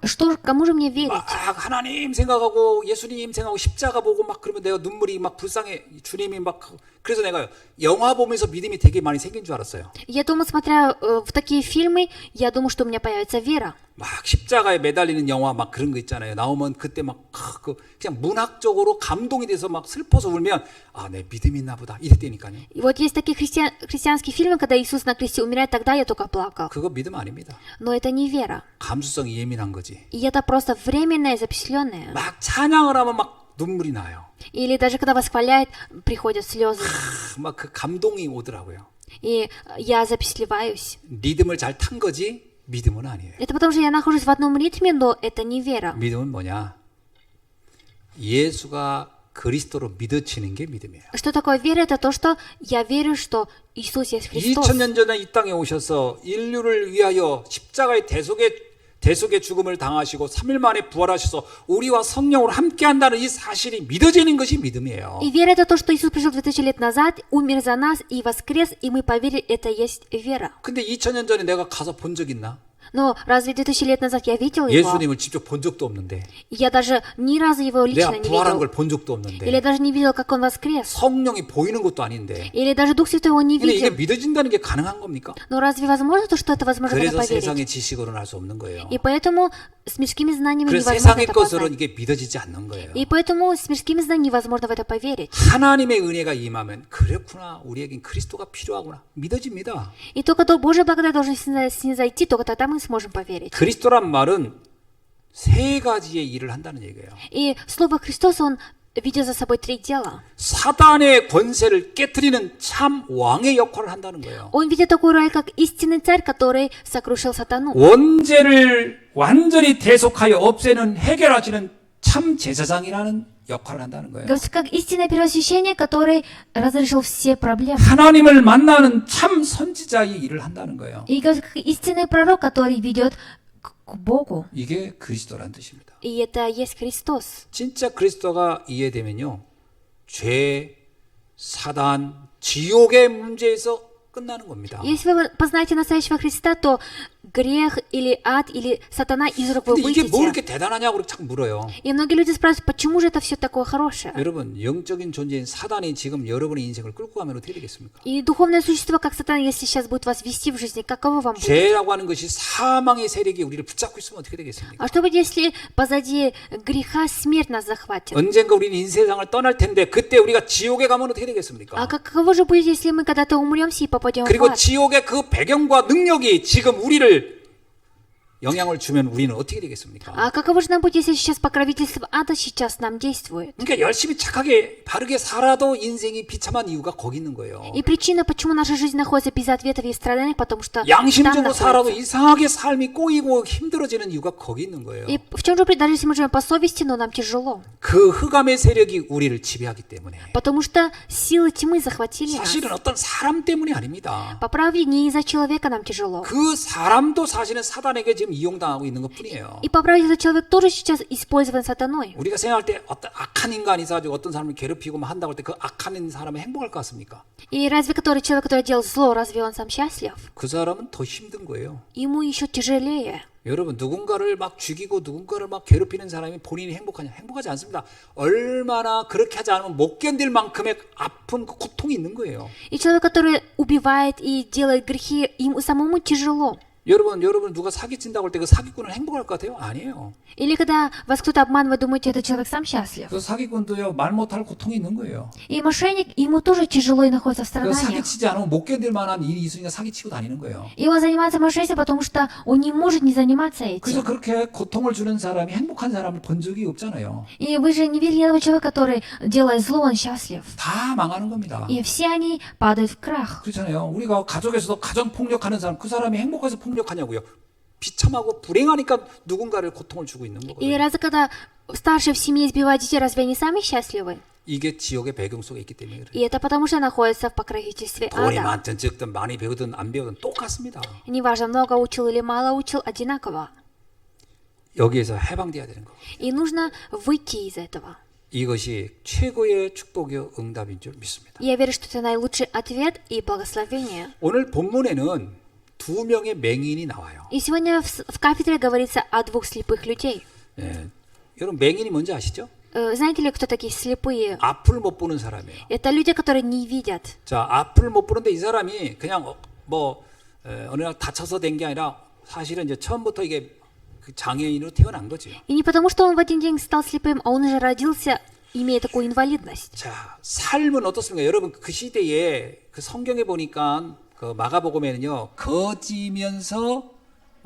кому же мне верить. 막 하나님 생각하고 예수님 생각하고 십자가 보고 막 그러면 내가 눈물이 막 불쌍해. 주님이 막 그래서 내가 영화 보면서 믿음이 되게 많이 생긴 줄 알았어요. Я думал, смотря в такие фильмы, я думал, что у меня появится вера. 막 십자가에 매달리는 영화 막 그런 거 있잖아요. 나오면 그때 막 그냥 문학적으로 감동이 돼서 막 슬퍼서 울면 아, 내 믿음이 있나 보다 이랬다니까요. И вот есть такие христианские фильмы, когда Иисус на кресте умирает, тогда я только плакал. 그거 믿음 아닙니다. Но это не вера. 감수성이 예민한 거지. И это просто временное, запечатленное. 막 찬양을 하면 막 눈물이 나요. Или даже когда восхваляет, приходят слезы. 막 그 감동이 오더라고요. И я запечатлеваюсь. 리듬을 잘 탄 거지 믿음은 아니에요. Это потому что я нахожусь в одном ритме, но это не вера. 믿음은 뭐냐? 예수가 그리스도로 믿어지는 게 믿음이에요. Что такое вера? Это то, что я верю, что Иисус есть Христос. 2000년 전에 이 땅에 오셔서 인류를 위하여 십자가의 대속의 죽음을 당하시고 3일 만에 부활하셔서 우리와 성령으로 함께한다는 이 사실이 믿어지는 것이 믿음이에요. И вера это то, что Иисус пришел 2000 лет назад, умер за нас и воскрес, и мы поверили, это есть вера. 근데 2000년 전에 내가 가서 본 적 있나? Но разве 2000 лет назад я видел его? 예수님을 직접 본 적도 없는데 Я даже ни разу его лично 내가 не 부활한 видел. 걸 본 적도 Или 없는데 даже не видел, как он воскрес. 성령이 보이는 것도 아닌데 Или даже Дух Святой его не 근데 이게 видел. 믿어진다는 게 가능한 겁니까? Но разве возможно то, что это возможно в это 그래서 세상의 поверить? 지식으로는 할 수 없는 거예요. И поэтому с мирскими знаниями 그래서 невозможно 세상의 это 것으로는 познать. 이게 믿어지지 않는 거예요. И поэтому с мирскими знаниями невозможно в это поверить. 하나님의 은혜가 임하면 그렇구나, 우리에겐 그리스도가 필요하구나 믿어집니다. И только то Божья благодать должна снизойти, только тогда мы сможем поверить. 그리스도란 말은 세 가지의 일을 한다는 얘기예요. И слово Христос, он ведет за собой 3 дела. 사단의 권세를 깨트리는 참 왕의 역할을 한다는 거예요. Он ведет такую роль, как истинный царь, который сокрушил сатану. 원죄를 완전히 대속하여 없애는 해결하시는 참 제사장이라는 역할을 한다는 거예요. Говорится, как истинное первосвящение, который разрешил все проблемы. 하나님을 만나는 참 선지자의 일을 한다는 거예요. И говорится, как истинный пророк, который ведет к Богу. 이게 그리스도란 뜻입니다. И это есть Христос. 진짜 그리스도가 이해되면요, 죄, 사단, 지옥의 문제에서 끝나는 겁니다. Если вы познаете настоящего Христа, то грех или ад или сатана из рук вы 근데 이게 뭐 выйдете. 이렇게 대단하냐고 그렇게 자꾸 물어요. И многие люди спрашивают, почему же это все такое хорошее? 여러분, 영적인 존재인 사단이 지금 여러분의 인생을 끌고 가면 어떻게 되겠습니까? И духовное существо, как сатана, если сейчас будет вас вести в жизни, каково вам будет? 죄라고 하는 것이 사망의 세력이 우리를 붙잡고 있으면 어떻게 되겠습니까? А что будет, если позади греха смерть нас захватит? 언젠가 우리는 이 세상을 떠날 텐데 그때 우리가 지옥에 가면 어떻게 되겠습니까? А каково же будет, если мы когда-то умрем и попадем в 그리고 ад? 지옥의 그 배경과 능력이 지금 우리를 영향을 주면 우리는 어떻게 되겠습니까? А каково же нам быть, если сейчас покровительство ада сейчас нам действует? 그러니까 열심히 착하게 바르게 살아도 인생이 비참한 이유가 거기 있는 거예요. И причина, почему наша жизнь находится без ответов и страданий, потому что там 양심적으로 살아도 находится. 이상하게 삶이 꼬이고 힘들어지는 이유가 거기 있는 거예요. И в чем же, даже если мы живем по совести, но нам тяжело? 그 흑암의 세력이 우리를 지배하기 때문에. Потому что силы тьмы захватили нас. 사실은 어떤 사람 때문이 아닙니다. По правде, не из-за человека нам тяжело. 그 사람도 사실은 사단에게 지금 이용당하고 있는 것뿐이에요. И по правде, этот человек тоже сейчас использован сатаной. 우리가 생각할 때 어떤 악한 인간이 있어가지고 어떤 사람을 괴롭히고 막 한다고 할 때 그 악한 사람은 행복할 것 같습니까? И разве человек, который делал зло, разве он сам счастлив? 그 사람은 더 힘든 거예요. Ему еще тяжелее. 여러분 누군가를 막 죽이고 누군가를 막 괴롭히는 사람이 본인이 행복하냐? 행복하지 않습니다. 얼마나 그렇게 하지 않으면 못 견딜 만큼의 아픈 그 고통이 있는 거예요. И человек, который убивает и делает грехи, ему самому тяжело. 여러분 누가 사기친다고 할 때 그 사기꾼은 행복할 것 같아요? 아니에요. Или когда вас кто-то обманывает, думаете, этот человек сам счастлив. 그 사기꾼도요 말 못할 고통이 있는 거예요. И мошенник, ему тоже тяжело и находится в 그 страданиях. 사기치지 않으면 못 견딜 만한 일이 있으니까 사기치고 다니는 거예요. И он занимается мошенничеством, потому что он не может не заниматься 그래서 этим. 그렇게 고통을 주는 사람이 행복한 사람을 본 적이 없잖아요. И вы же не видели ни одного человека, который, делая зло, он счастлив. 다 망하는 겁니다. И все они падают в крах. 그렇잖아요. 우리가 가족에서도 가정 폭력하는 사람, 그 사람이 행복해서 폭력하냐고요. 비참하고 불행하니까 누군가를 고통을 주고 있는 И 거거든요. разве когда старшие в семье избивают детей, разве они сами счастливы? 이게 지옥의 배경 속에 있기 때문에 그래요. И это потому, что находятся в покровительстве 돈이 ада. 많든 적든 많이 배우든 안 배우든 똑같습니다. Неважно, много учил или мало учил, одинаково. 여기에서 해방돼야 되는 거예요. И нужно выйти из этого. 이것이 최고의 축복의 응답인 줄 믿습니다. Я верю, что это наилучший ответ и благословение. 오늘 본문에는 두 명의 맹인이 나와요. И сегодня в кафедре говорится о двух слепых людей. 예. 여러분 맹인이 뭔지 아시죠? Знаете ли, кто такие слепые? 앞을 못 보는 사람이에요. Это люди, которые не видят. 자, 앞을 못 보는데 이 사람이 그냥 어느 날 다쳐서 된 게 아니라 사실은 이제 처음부터 이게 그 장애인으로 태어난 거죠. И не потому, что он в один день стал слепым, а он уже родился, имея такую инвалидность. 자, 삶은 어떻습니까? 여러분 그 시대에 그 성경에 보니까 그 마가복음에는요 거지면서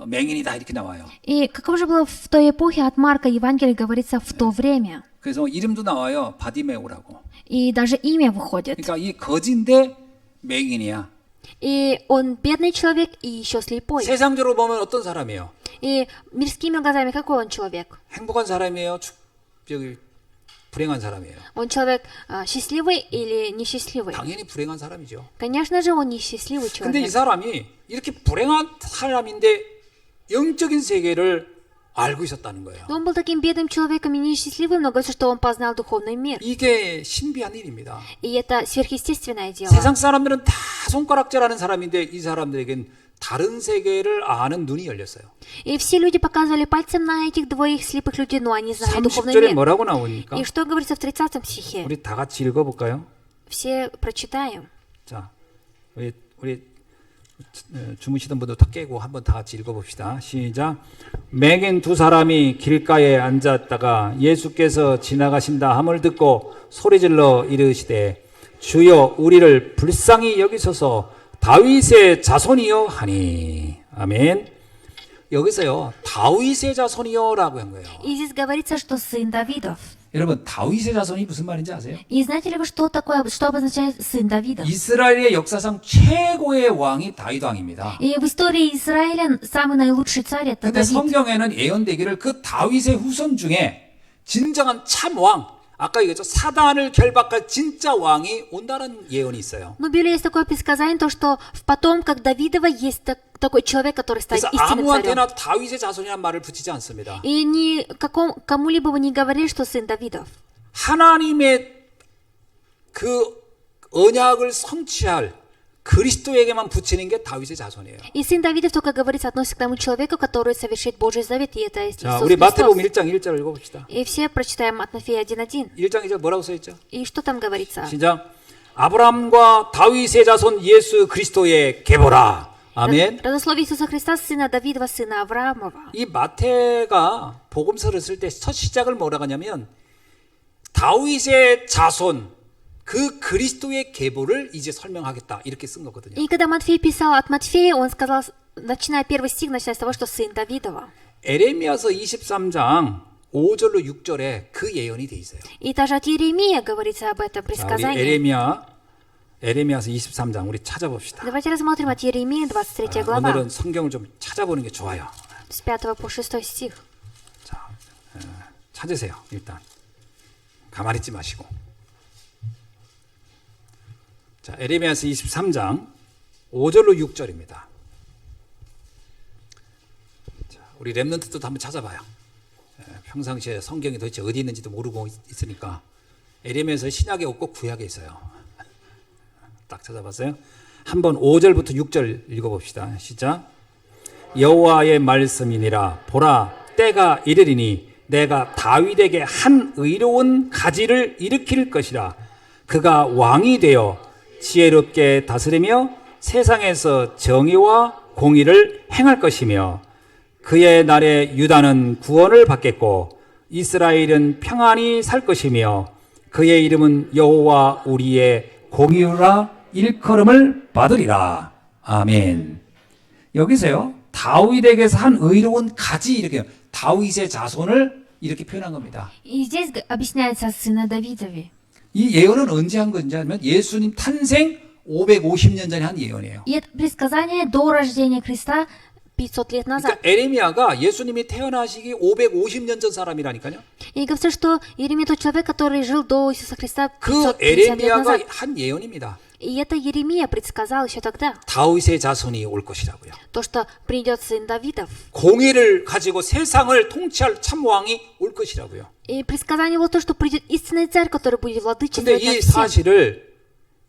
맹인이다 이렇게 나와요. И каково же было в той эпохе от Марка Евангелия говорится в то время. 그래서 이름도 나와요 바디메오라고. И даже имя выходит. 그러니까 이 거지인데 맹인이야. И он бедный человек и еще слепой. 세상적으로 보면 어떤 사람이에요? И мирскими глазами какой он человек? 행복한 사람이에요? 불행한 사람이에요? Он человек счастливый или несчастливый? 당연히 불행한 사람이죠. Конечно же, он несчастливый 근데 이 человек. 사람이 이렇게 불행한 사람인데 영적인 세계를 알고 있었다는 거예요. Но он был таким бедным человеком и несчастливым, но говорится, что он познал духовный мир. 이게 신비한 일입니다. И это сверхъестественное дело. 세상 사람들은 다 손가락질하는 사람인데 이 사람들에겐 다른 세계를 아는 눈이 열렸어요. И все люди показывали пальцем на этих двоих слепых людей, но они знали духовный 30절에 мир. 뭐라고 나오니까? И что говорится в 30 стихе? 우리 다 같이 읽어볼까요? Все прочитаем. 자, 우리 주무시던 분들 다 깨고 한번 다 같이 읽어봅시다. 시작. 맹인 두 사람이 길가에 앉았다가 예수께서 지나가신다 함을 듣고 소리질러 이르시되 주여 우리를 불쌍히 여기소서 다윗의 자손이여 하니. 아멘. 여기서요 다윗의 자손이여라고 한 거예요. И здесь говорится, что сын Давидов. 여러분 다윗의 자손이 무슨 말인지 아세요? И знаете ли вы, что обозначает сын Давида? 이스라엘의 역사상 최고의 왕이 다윗 왕입니다. И в истории Израиля самый наилучший царь это 근데 Давид. 성경에는 예언되기를 그 다윗의 후손 중에 진정한 참 왕, 아까 얘기했죠. 사단을 결박할 진짜 왕이 온다는 예언이 있어요. Но в Библии есть такое предсказание, то, что в потомках Давидова есть такой человек, который станет 그래서 истинным царем. 아무한테나 다윗의 자손이라는 말을 붙이지 않습니다. И кому-либо вы не говорили, что сын Давидов. 하나님의 그 언약을 성취할 그리스도에게만 붙이는 게 다윗의 자손이에요. И сын Давидов, только говорится, относится к тому человеку, который совершит Божий завет, и это есть 자, Иисус 우리 마태복음 Христос. 1장 1절을 읽어봅시다. И все прочитаем от Матфея 1:1. 1장 1절 뭐라고 써있죠? И что там говорится? 시작. 아브라함과 다윗의 자손 예수 그리스도의 계보라. 아멘. Родословие Иисуса Христа, сына Давидова, сына Авраамова. 이 마태가 복음서를 쓸 때 첫 시작을 뭐라고 하냐면 다윗의 자손 그 그리스도의 계보를 이제 설명하겠다 이렇게 쓴 거거든요. И когда Матфей писал от Матфея, он сказал начиная первый стих, начиная с того, что сын Давидова. 에레미야서 23장 5절로 6절에 그 예언이 돼 있어요. И даже от Иеремии говорится об этом 자, 우리 предсказании. 에레미야서 23장 우리 찾아봅시다. Давайте рассмотрим от Иеремии 23 глава, 오늘은 성경을 좀 찾아보는 게 좋아요. с 5 по 6 стих. 자, 찾으세요. 일단 가만히 있지 마시고. 자, 에레미야서 23장 5절로 6절입니다. 자, 우리 렘넌트도 한번 찾아봐요. 평상시에 성경이 도대체 어디 있는지도 모르고 있으니까 에레미야서 신약에 없고 구약에 있어요. 딱 찾아봤어요. 한번 5절부터 6절 읽어봅시다. 시작. 여호와의 말씀이니라. 보라, 때가 이르리니 내가 다윗에게 한 의로운 가지를 일으킬 것이라. 그가 왕이 되어 지혜롭게 다스리며 세상에서 정의와 공의를 행할 것이며 그의 날에 유다는 구원을 받겠고 이스라엘은 평안히 살 것이며 그의 이름은 여호와 우리의 공의라 일컬음을 받으리라. 아멘. 여기서요, 다윗에게서 한 의로운 가지, 이렇게 다윗의 자손을 이렇게 표현한 겁니다. И здесь объясняется о сына Давидове. 이 예언은 언제 한 건지 하면 예수님 탄생 550년 전에 한 예언이에요. И это предсказание до рождения Христа 500 лет назад. 그러니까 에레미야가 예수님이 태어나시기 550년 전 사람이라니까요. И говорится, что Иеремия тот человек, который жил до Иисуса Христа 그 550 лет 에레미야가 назад. 한 예언입니다. И это Иеремия предсказал еще тогда. 다윗의 자손이 올 것이라고요. То, что придет сын Давидов. 공의를 가지고 세상을 통치할 참 왕이 올 것이라고요. И предсказание было то, что придет истинный царь, который будет 근데 владычествовать 이 над всем. 사실을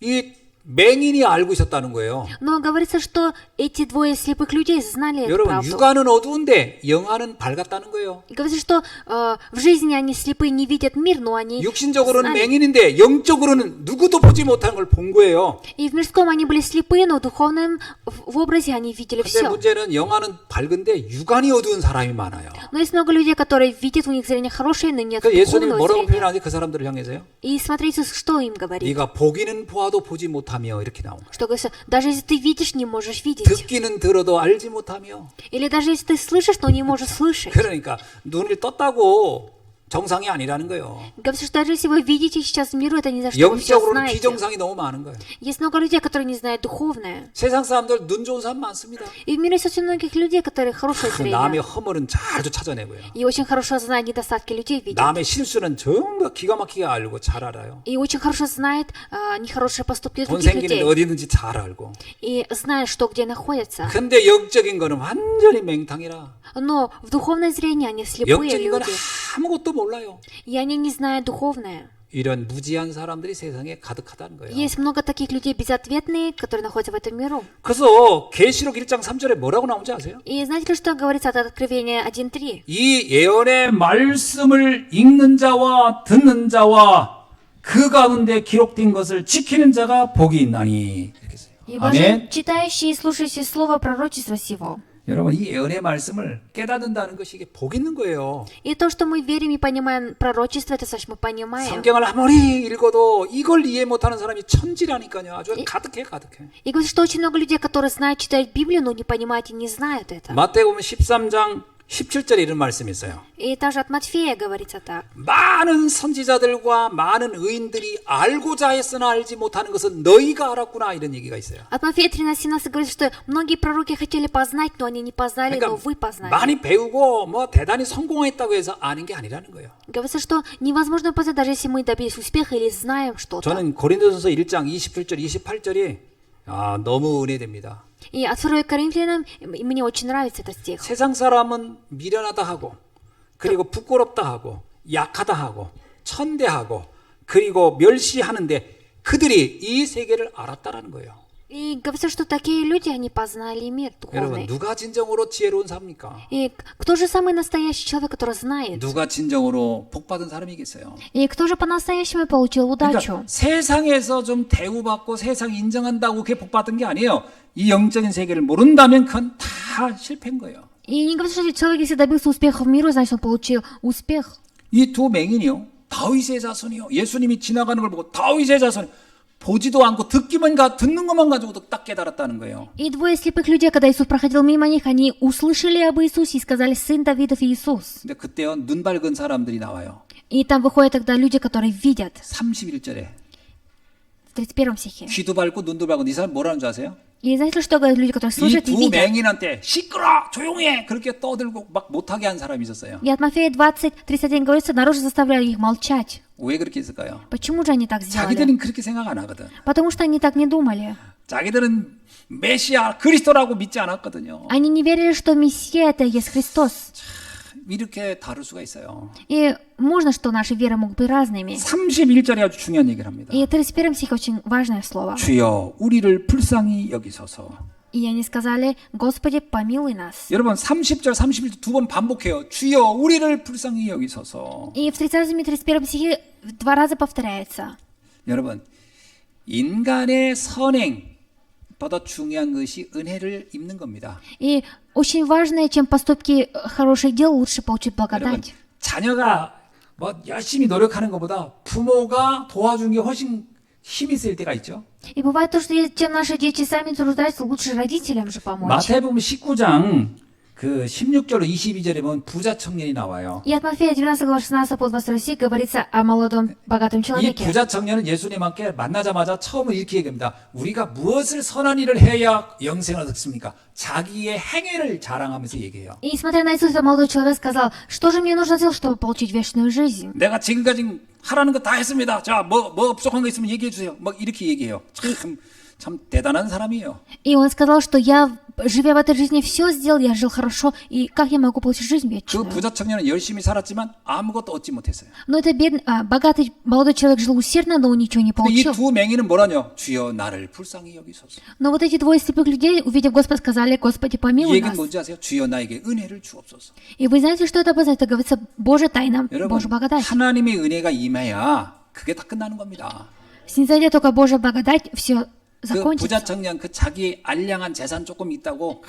이 맹인이 알고 있었다는 거예요. Но говорится, что эти двое слепых людей знали эту 여러분, правду. 육안은 어두운데 영안은 밝았다는 거예요. И говорится, что в жизни они слепые, не видят мир, но они 육신적으로는 знали. 맹인인데 영적으로는 누구도 보지 못하는 걸 본 거예요. И в мирском они были слепые, но в духовном в образе они видели 근데 все. 문제는 영안은 밝은데 육안이 어두운 사람이 많아요. Но есть много людей, которые видят, у них зрение хорошее, но нет 그래서 예수님이 духовного 뭐라고 зрения. 표현하지 그 사람들을 향해서요? И смотрите, что им говорит. 네가 보기는 보아도 보지 못하며 이렇게 나온 거예요. Что говорится, даже если ты видишь, не можешь видеть. 듣기는 들어도 알지 못하며. Или даже если ты слышишь, но не можешь слышать. 그러니까 눈을 떴다고 정상이 아니라는 거예요. Говорится, что даже если вы видите сейчас миру, это не за что вы все 영적으로는 знаете. 비정상이 너무 많은 거예요. Есть много людей, которые не знают духовное. 세상 사람들 눈 좋은 사람 많습니다. И в мире есть очень многих людей, которые хорошее 그 남의 зрение. 허물은 잘도 찾아내고요. И очень хорошо знают недостатки людей, видят. 남의 실수는 전부 기가 막히게 알고 잘 알아요. И очень хорошо знает нехорошие поступки 돈 других 생기는 людей. 어디 있는지 잘 알고. И знает, что где находится. 근데 영적인 거는 완전히 맹탕이라. Но в духовное зрение они слепые 영적인 건 люди. 아무것도 몰라요. И они не знают духовное. 이런 무지한 사람들이 세상에 가득하다는 거예요. Есть много таких людей безответные, которые находятся в этом миру. 그래서 계시록 1장 3절에 뭐라고 나오는지 아세요? И знаете ли, что говорится от Откровения 1.3? 이 예언의 말씀을 읽는 자와 듣는 자와 그 가운데 기록된 것을 지키는 자가 복이 있나니. 이렇게 써요. И 아멘. блажен читающий и слушающий слово пророчества сего. 여러분, 이 예언의 말씀을 깨닫는다는 것이 이게 복 있는 거예요. И то, что мы верим и понимаем пророчество, это значит мы понимаем. 성경을 아무리 읽어도 이걸 이해 못하는 사람이 천지라니까요. 아주 가득해. И говорится, что очень много людей, которые знают читать Библию, но не понимают и не знают это. 마태복음 13장 17절에 이런 말씀이 있어요. И также от Матфея говорится так. 많은 선지자들과 많은 의인들이 알고자 했으나 알지 못하는 것은 너희가 알았구나, 이런 얘기가 있어요. От Матфея 13:17 говорится, что многие пророки хотели познать, но они не познали, но вы 그러니까 познали. 많이 배우고 뭐 대단히 성공했다고 해서 아는 게 아니라는 거예요. Говорится, что невозможно познать, даже если мы добились успеха или знаем что-то. 저는 고린도전서 1장 27절, 28절이 너무 은혜됩니다. И от 2 Коринфянам мне очень нравится этот стих. 세상 사람은 미련하다 하고, 그리고 부끄럽다 하고, 약하다 하고, 천대하고, 그리고 멸시하는데 그들이 이 세계를 알았다라는 거예요. И говорится, что такие люди, они познали мир 여러분, духовный. 누가 진정으로 지혜로운 사람입니까? И кто же самый настоящий человек, который знает? 누가 진정으로 복받은 사람이겠어요? И кто же по-настоящему получил удачу? 그러니까 세상에서 좀 대우받고 세상 인정한다고 그게 복받은 게 아니에요. 이 영적인 세계를 모른다면 그건 다 실패인 거예요. И не говорится, что человек, если добился успеха в миру, значит, он получил успех. 이 두 맹인이요, 다윗의 자손이요, 예수님이 지나가는 걸 보고 다윗의 자손, 보지도 않고 듣는 것만 가지고도 딱 깨달았다는 거예요. И двое слепых людей, когда Иисус проходил мимо них, они услышали об Иисусе и сказали: «Сын Давидов Иисус». 근데 그때요 눈 밝은 사람들이 나와요. И там выходят тогда люди, которые видят. 31절에 В 31 стихе. 귀도 밝고 눈도 밝고 이 사람 뭐라는 줄 아세요? И знаете, что говорят люди, которые 이 слышат и 두 видят? 맹인한테 시끄러 조용해 그렇게 떠들고 막 못하게 한 사람이 있었어요. И от Матфея 20:31 говорится: наружу заставляли их молчать. 왜 그렇게 했을까요? Почему же они так сделали? 자기들은 그렇게 생각 안 하거든. Потому что они так не думали. 자기들은 메시아 그리스도라고 믿지 않았거든요. Они не верили, что Мессия — это Иисус Христос. 이렇게 다룰 수가 있어요. И можно, что наши веры могут быть разными. 31절에 아주 중요한 얘기를 합니다. И 31 стих очень важное слово. 주여 우리를 불쌍히 여기소서. И они сказали: «Господи, помилуй нас». 여러분 30절 31절 두 번 반복해요. 주여 우리를 불쌍히 여기소서. И в 30 и 31 стихе 2 раза повторяется. 여러분 인간의 선행보다 중요한 것이 은혜를 입는 겁니다. И очень важное, чем поступки хороших дел, лучше получить 여러분 благодать. 자녀가 뭐 열심히 노력하는 것보다 부모가 도와주는 게 훨씬 힘이 쓸 때가 있죠. И бывает то, что чем наши дети сами труждаются, лучше родителям же помочь. 마태복음 19장 그 16절로 22절에 보면 부자 청년이 나와요. И от Матфея 19 глава 16 по 22 стих говорится о молодом богатом 이 человеке. 부자 청년은 예수님 함께 만나자마자 처음으로 이렇게 얘기합니다. 우리가 무엇을 선한 일을 해야 영생을 얻습니까? 자기의 행위를 자랑하면서 얘기해요. И смотря на Иисуса, молодой человек сказал: «Что же мне нужно сделать, чтобы получить вечную жизнь?» 내가 지금까지 하라는 거 다 했습니다. 자, 뭐 부족한 거 있으면 얘기해 주세요. 막 이렇게 얘기해요. 참 대단한 사람이에요. И он сказал, что я, живя в этой жизни, все сделал, я жил хорошо, и как я могу получить жизнь 그 вечную? 부자 청년은 열심히 살았지만 아무것도 얻지 못했어요. Но это богатый молодой человек жил усердно, но он ничего не 근데 이 получил. 두 맹인은 뭐라뇨? 주여 나를 불쌍히 여기소서. Но вот эти двое слепых людей, увидев Господа, сказали: «Господи, 이 помилуй 얘기는 нас». 뭔지 아세요? 주여 나에게 은혜를 주옵소서. И вы знаете, что это обозначает? Это говорится: «Божья тайна, 여러분 Божья благодать». 하나님의 은혜가 임해야 그게 다 끝나는 겁니다. Снизойдет только Божья благодать, все 그 закончится. 부자 청년 그 자기 알량한 재산 조금 있다고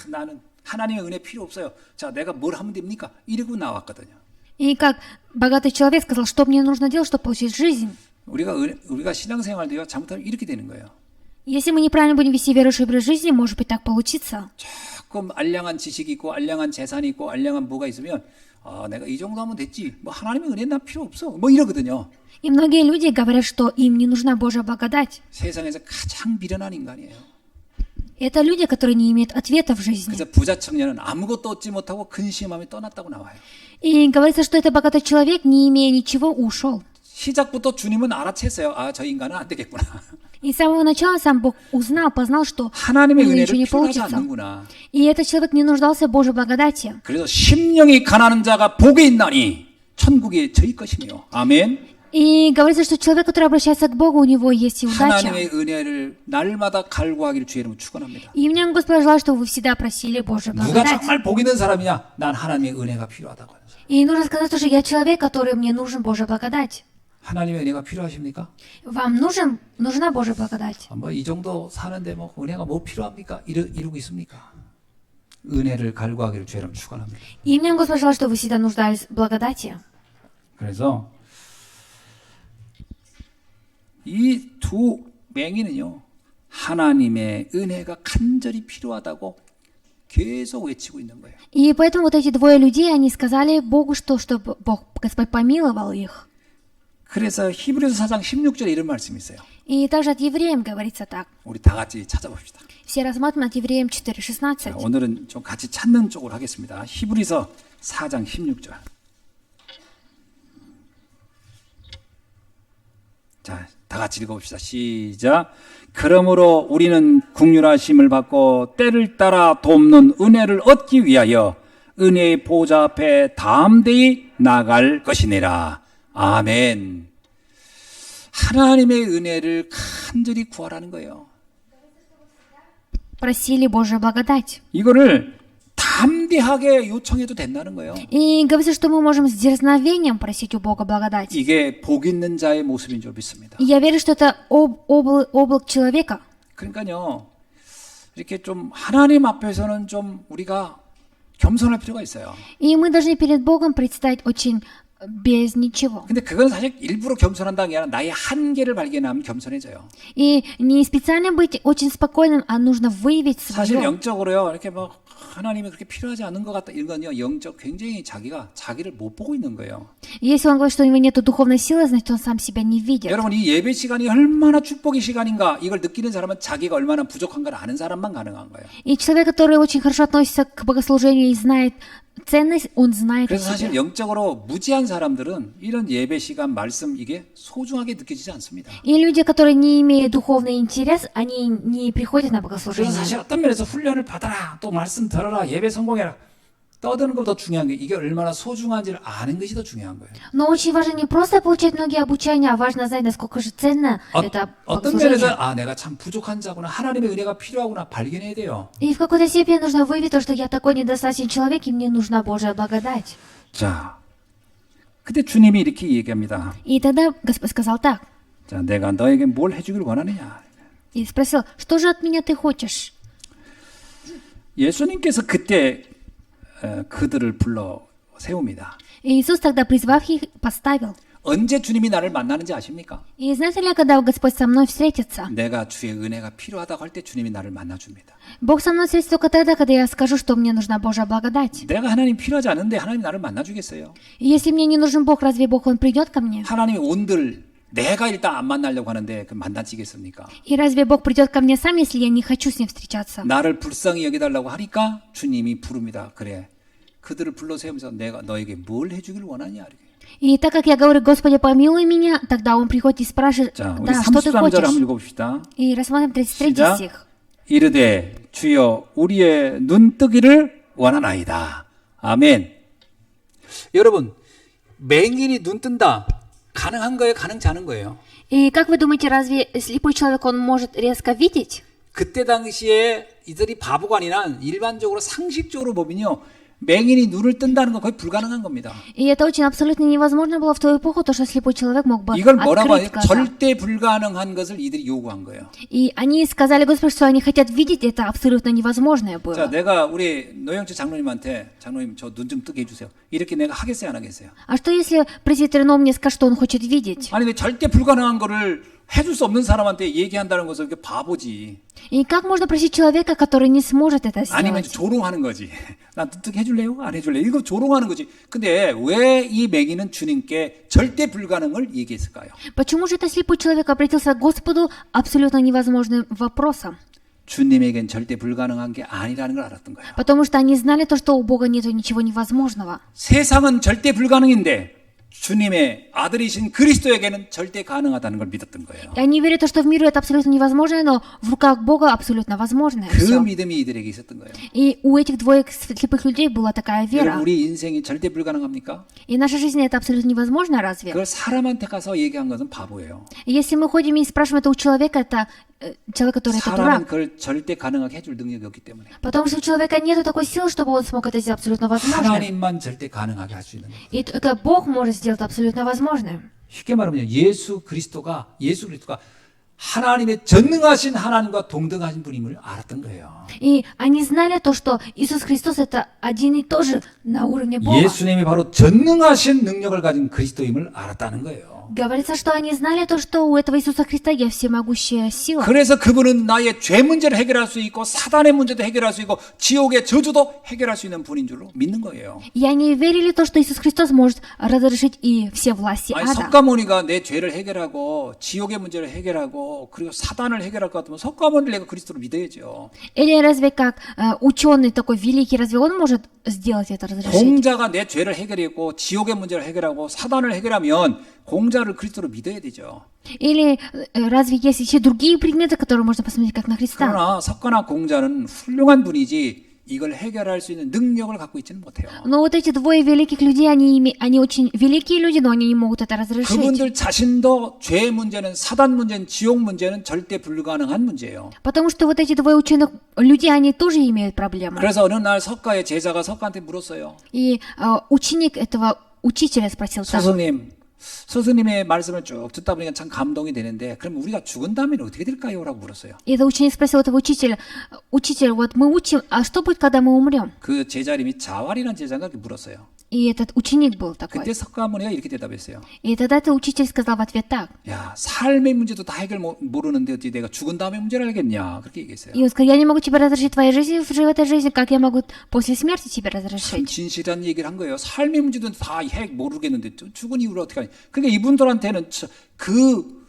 나는 하나님의 은혜 필요 없어요. 자 내가 뭘 하면 됩니까? 이러고 나왔거든요. И как богатый человек сказал: «Что мне нужно делать, чтобы получить жизнь?» 우리가 신앙생활도요 잘못하면 이렇게 되는 거예요. Если мы неправильно будем вести верующий образ жизни, может быть так получится. 조금 알량한 지식이 있고 알량한 재산이 있고 알량한 뭐가 있으면 내가 이 정도 하면 됐지. 뭐 하나님의 은혜 나 필요 없어. 뭐 이러거든요. И многие люди говорят, что им не нужна Божья благодать. 세상에서 가장 미련한 인간이에요. Это люди, которые не имеют ответа в жизни. 그래서 부자 청년은 아무것도 얻지 못하고 근심하며 떠났다고 나와요. И говорится, что это богатый человек, не имея ничего, ушел. 시작부터 주님은 알아챘어요. 저 인간은 안 되겠구나. И с самого начала сам Бог познал, что 하나님의 у него 은혜를 ничего не 필요하지 получится. 않는구나. И этот человек не нуждался в Божьей благодати. 그래서 심령이 가난한 자가 복이 있나니 천국이 저희 것이며. 아멘. И говорится, что человек, который обращается к Богу, у него есть и удача. 하나님의 은혜를 날마다 갈구하기를 주의 이름으로 축원합니다. И мне Господь желает, чтобы вы всегда просили Божью 누가 благодать. 정말 복 있는 사람이냐? 난 하나님의 은혜가 필요하다고 하는 사람. И нужно сказать, что я человек, который мне нужен Божья благодать. 하나님의 은혜가 필요하십니까? Вам нужна Божья благодать. 뭐 이 정도 사는데 뭐 은혜가 뭐 필요합니까? 이러고 있습니까? 은혜를 갈구하기를 주의 이름으로 축원합니다. И мне Господь желает, чтобы вы всегда нуждались в благодати. 그래서 이 두 맹인은요 하나님의 은혜가 간절히 필요하다고 계속 외치고 있는 거예요. И поэтому вот эти двое людей, они сказали Богу, чтобы Господь помиловал их. 그래서 히브리서 4장 16절에 이런 말씀이 있어요. И также от евреям говорится так. 우리 다 같이 찾아봅시다. Все рассматриваем от евреям 4:16. 오늘은 좀 같이 찾는 쪽으로 하겠습니다. 히브리서 4장 16절. 자, 다 같이 읽어봅시다. 시작. 그러므로 우리는 긍휼하심을 받고 때를 따라 돕는 은혜를 얻기 위하여 은혜의 보좌 앞에 담대히 나갈 것이니라. 아멘. 하나님의 은혜를 간절히 구하라는 거예요. Просили Божью благодать. 이거를 담대하게 요청해도 된다는 거예요. И говорится, что мы можем с дерзновением просить у Бога благодать. 이게 복 있는 자의 모습인 줄 믿습니다. И я верю, что это облак человека. 그러니까요, 이렇게 좀 하나님 앞에서는 좀 우리가 겸손할 필요가 있어요. И мы должны перед Богом предстать очень без ничего. 근데 그건 사실 일부러 겸손한다는 게 아니라 나의 한계를 발견하면 겸손해져요. И не специально быть очень спокойным, а нужно выявить 사실 свое. 영적으로요, 이렇게 뭐 하나님이 그렇게 필요하지 않은 것 같다 이런 건요, 영적 굉장히 자기를 못 보고 있는 거예요. Если он говорит, что у него нет духовной силы, значит, он сам себя не видит. 여러분 이 예배 시간이 얼마나 축복의 시간인가 이걸 느끼는 사람은 자기가 얼마나 부족한 걸 아는 사람만 가능한 거예요. И человек, который очень хорошо относится к богослужению и знает ценность, он знает о 그래서 사실 себе. 영적으로 무지한 사람들은 이런 예배 시간 말씀 이게 소중하게 느껴지지 않습니다. И люди, которые не имеют духовный интерес, они не приходят на 그래서 богослужение. 사실 어떤 면에서 훈련을 받아라, 또 말씀 들어라, 예배 성공해라. 떠드는 것보다 중요한 게 이게 얼마나 소중한지를 아는 것이 더 중요한 거예요. Но очень важно не просто получать многие обучения, а важно знать, насколько же ценно это 어떤 면에서 богослужение. 내가 참 부족한 자구나, 하나님의 은혜가 필요하구나 발견해야 돼요. И в какой-то степени нужно выявить то, что я такой недостаточный человек, и мне нужна Божья благодать. 자, 그때 주님이 이렇게 얘기합니다. И тогда Господь сказал так, 자, 내가 너에게 뭘 해주길 원하느냐. и спросил, что же от меня ты хочешь? 예수님께서 그때 그들을 불러 세웁니다. И Иисус тогда, призвав их, поставил. 언제 주님이 나를 만나는지 아십니까? И знаете ли, когда Господь со мной встретится? 내가 주의 은혜가 필요하다고 할 때 주님이 나를 만나줍니다. Бог со мной встретится только тогда, когда я скажу, что мне нужна Божья благодать. 내가 하나님 필요하지 않은데 하나님 나를 만나주겠어요? И если мне не нужен Бог, разве Бог, Он придет ко мне? 하나님이 온들 내가 일단 안 만나려고 하는데 그 만나지겠습니까? И разве Бог придет ко мне сам, если я не хочу с Ним встречаться? 나를 불쌍히 여기달라고 하니까 주님이 부릅니다. 그래, 그들을 불러 세우면서 내가 너에게 뭘 해주길 원하냐? 이렇게. И так как я говорю, Господи, помилуй меня, тогда Он приходит и спрашивает, 자, 우리 да, что ты 33절을 хочешь? 한번 읽어봅시다. И рассмотрим 33 시작. стих. 이르되 주여 우리의 눈뜨기를 원하나이다. 아멘. 여러분, 맹인이 눈 뜬다. 가능한 거예요? 가능치 않은 거예요? И как вы думаете, разве слепой человек, он может резко видеть? 그때 당시에 이들이 바보가 아니라 일반적으로 상식적으로 보면요. 맹인이 눈을 뜬다는 건 거의 불가능한 겁니다. И это очень абсолютно невозможно было в ту эпоху, то, что слепой человек мог бы 이걸 뭐라고 открыть 해요? глаза. 절대 불가능한 것을 이들이 요구한 거예요. И они сказали Господу, что они хотят видеть, это абсолютно невозможное 자, было. 내가 우리 노영철 장로님한테 장로님 저 눈 좀 뜨게 해주세요. 이렇게 내가 하겠어요, 안 하겠어요? А что если пресвитер Ном мне скажет, что он хочет видеть? 아니 왜 절대 불가능한 거를 해줄 수 없는 사람한테 얘기한다는 것은 이게 바보지. И как можно просить человека, который не сможет это 아니면 сделать? 조롱하는 거지. 나 뜨게 해줄래요? 안 해줄래요? 이거 조롱하는 거지. 근데 왜 이 맹인은 주님께 절대 불가능을 얘기했을까요? Почему же этот слепой человек обратился к Господу абсолютно невозможным вопросом? 주님에겐 절대 불가능한 게 아니라는 걸 알았던 거예요. Потому что они знали то, что у Бога нет ничего невозможного. 세상은 절대 불가능인데 주님의 아들이신 그리스도에게는 절대 가능하다는 걸 믿었던 거예요. И они верят, что в мире это абсолютно невозможное, но в руках Бога абсолютно возможное. 그 всё. 믿음이 이들에게 있었던 거예요. И у этих двоих слепых людей была такая 여러분, вера. 우리 인생이 절대 불가능합니까? И наша жизнь это абсолютно невозможно, разве? 그걸 사람한테 가서 얘기한 것은 바보예요. И если мы ходим и спрашиваем это у человека, это человек, который это 사람은 дурак. 그걸 절대 가능하게 해줄 능력이 없기 때문에 Потому что у человека нет такой силы, чтобы он смог это сделать абсолютно возможным. 하나님만 절대 가능하게 할 수 있는 거예요. И только Бог может сделать абсолютно возможным. 쉽게 말하면 예수 그리스도가 하나님의 전능하신 하나님과 동등하신 분임을 알았던 거예요. И они знали то, что Иисус Христос это один и тот же на уровне Бога. 예수님이 바로 전능하신 능력을 가진 그리스도임을 알았다는 거예요. Говорится, что они знали то, что у этого Иисуса Христа есть всемогущая сила. 그래서 그분은 나의 죄 문제를 해결할 수 있고 사단의 문제도 해결할 수 있고 지옥의 저주도 해결할 수 있는 분인 줄로 믿는 거예요. И они верили то, что Иисус Христос может разрешить и все власти 아니 ада. 석가모니가 내 죄를 해결하고 지옥의 문제를 해결하고 그리고 사단을 해결할 것 같으면 석가모니를 내가 그리스도로 믿어야죠. Или разве как ученый такой великий, разве он может сделать это разрешить? 공자가 내 죄를 해결했고 지옥의 문제를 해결하고 사단을 해결하면 공자를 그리스도로 믿어야 되죠. Или разве есть еще другие предметы, которые можно посмотреть как на Христа? 그러나 석가나 공자는 훌륭한 분이지 이걸 해결할 수 있는 능력을 갖고 있지는 못해요. Но вот эти двое великих людей, они очень великие люди, но они не могут это разрешить. 그분들 자신도 죄 문제는 사단 문제는 지옥 문제는 절대 불가능한 문제예요. Потому что вот эти двое ученых людей, они тоже имеют проблемы. 그래서 어느 날 석가의 제자가 석가한테 물었어요. И ученик этого учителя спросил так. 스승님의 말씀을 쭉 듣다 보니까 참 감동이 되는데 그럼 우리가 죽은 다음에는 어떻게 될까요? 라고 물었어요. И этот ученик спросил этого учителя, учитель, вот мы учим, а что будет, когда мы умрем? 그 제자 이름이 자활이라는 제자가 그렇게 물었어요. И этот ученик был такой. 그때 석가모니가 이렇게 대답했어요. И тогда этот учитель сказал в ответ так. 야, 삶의 문제도 다 해결 모르는데 어찌 내가 죽은 다음에 문제를 알겠냐. 그렇게 얘기했어요. И он сказал, я не могу тебе разрешить твоей жизни в этой жизни, как я могу после смерти тебе 참 разрешить? 진실한 얘기를 한 거예요. 삶의 문제도 다 모르겠는데 죽은 이후로 어떻게 하냐. 그러니까 이분들한테는 그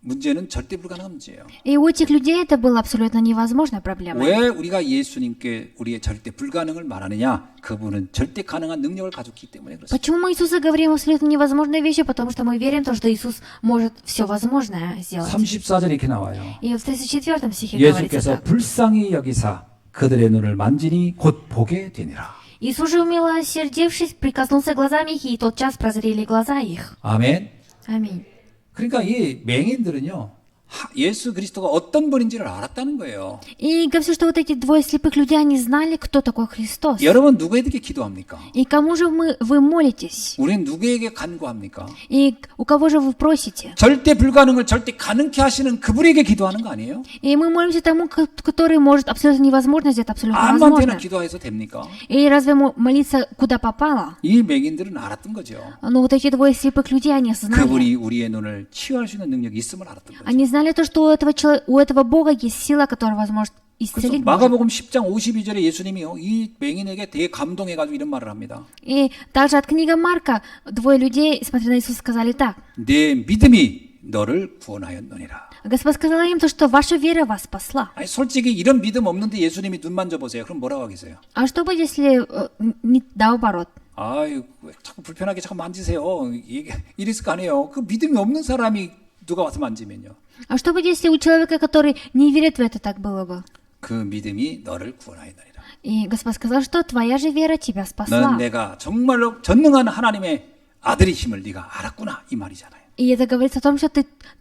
문제는 절대 불가능한 문제예요. И у этих людей это было абсолютно невозможной проблемой. 왜 우리가 예수님께 우리의 절대 불가능을 말하느냐? 그분은 절대 가능한 능력을 가졌기 때문에 그렇습니다. Почему мы Иисуса говорим абсолютно невозможные вещи? Потому что мы верим в то, что Иисус может все возможное сделать. 34절에 이렇게 나와요. И в 34 стихе говорится 예수께서 так. 불쌍히 여기사 그들의 눈을 만지니 곧 보게 되니라. Иисус же, умилосердившись, прикоснулся глазами их, и тотчас прозрели глаза их. 아멘. Аминь. 그러니까 이 맹인들은요. 예수 그리스도가 어떤 분인지를 알았다는 거예요. И говорится, что вот эти двое слепых людей, они знали, кто такой Христос. 여러분 누구에게 기도합니까? И кому же вы молитесь? 우리는 누구에게 간구합니까? И у кого же вы просите? 절대 불가능을 절대 가능케 하시는 그분에게 기도하는 거 아니에요? И мы молимся тому, который может абсолютно невозможно сделать абсолютно 아무한테나 возможно. 기도해서 됩니까? И разве молиться куда попало? 이 맹인들은 알았던 거죠. Но вот эти двое слепых людей, они знали. 그분이 우리의 눈을 치유할 수 있는 능력이 있음을 알았던 거죠. Они знали то, что у этого Бога есть сила, которая возможет 그래서 исцелить. 마가복음 10장 52절에 예수님이요 이 맹인에게 되게 감동해가지고 이런 말을 합니다. И также от книги Марка двое людей, смотря на Иисуса, сказали так. 내 믿음이 너를 구원하였느니라. Господь сказал им то, что ваша вера вас спасла. 아니 솔직히 이런 믿음 없는데 예수님이 눈 만져보세요. 그럼 뭐라고 하겠어요? А что будет, если не наоборот? 아유 왜 자꾸 불편하게 자꾸 만지세요. 이랬을 거 아니에요. 그 믿음이 없는 사람이 누가 와서 만지면요. А что будет, если у человека, который не верит в это, так было бы? 그 믿음이 너를 구원하였느니라. И Господь сказал, что твоя же вера тебя 넌 спасла. 내가 정말로 전능한 하나님의 아들이심을 네가 알았구나 이 말이잖아요. И это говорится о том, что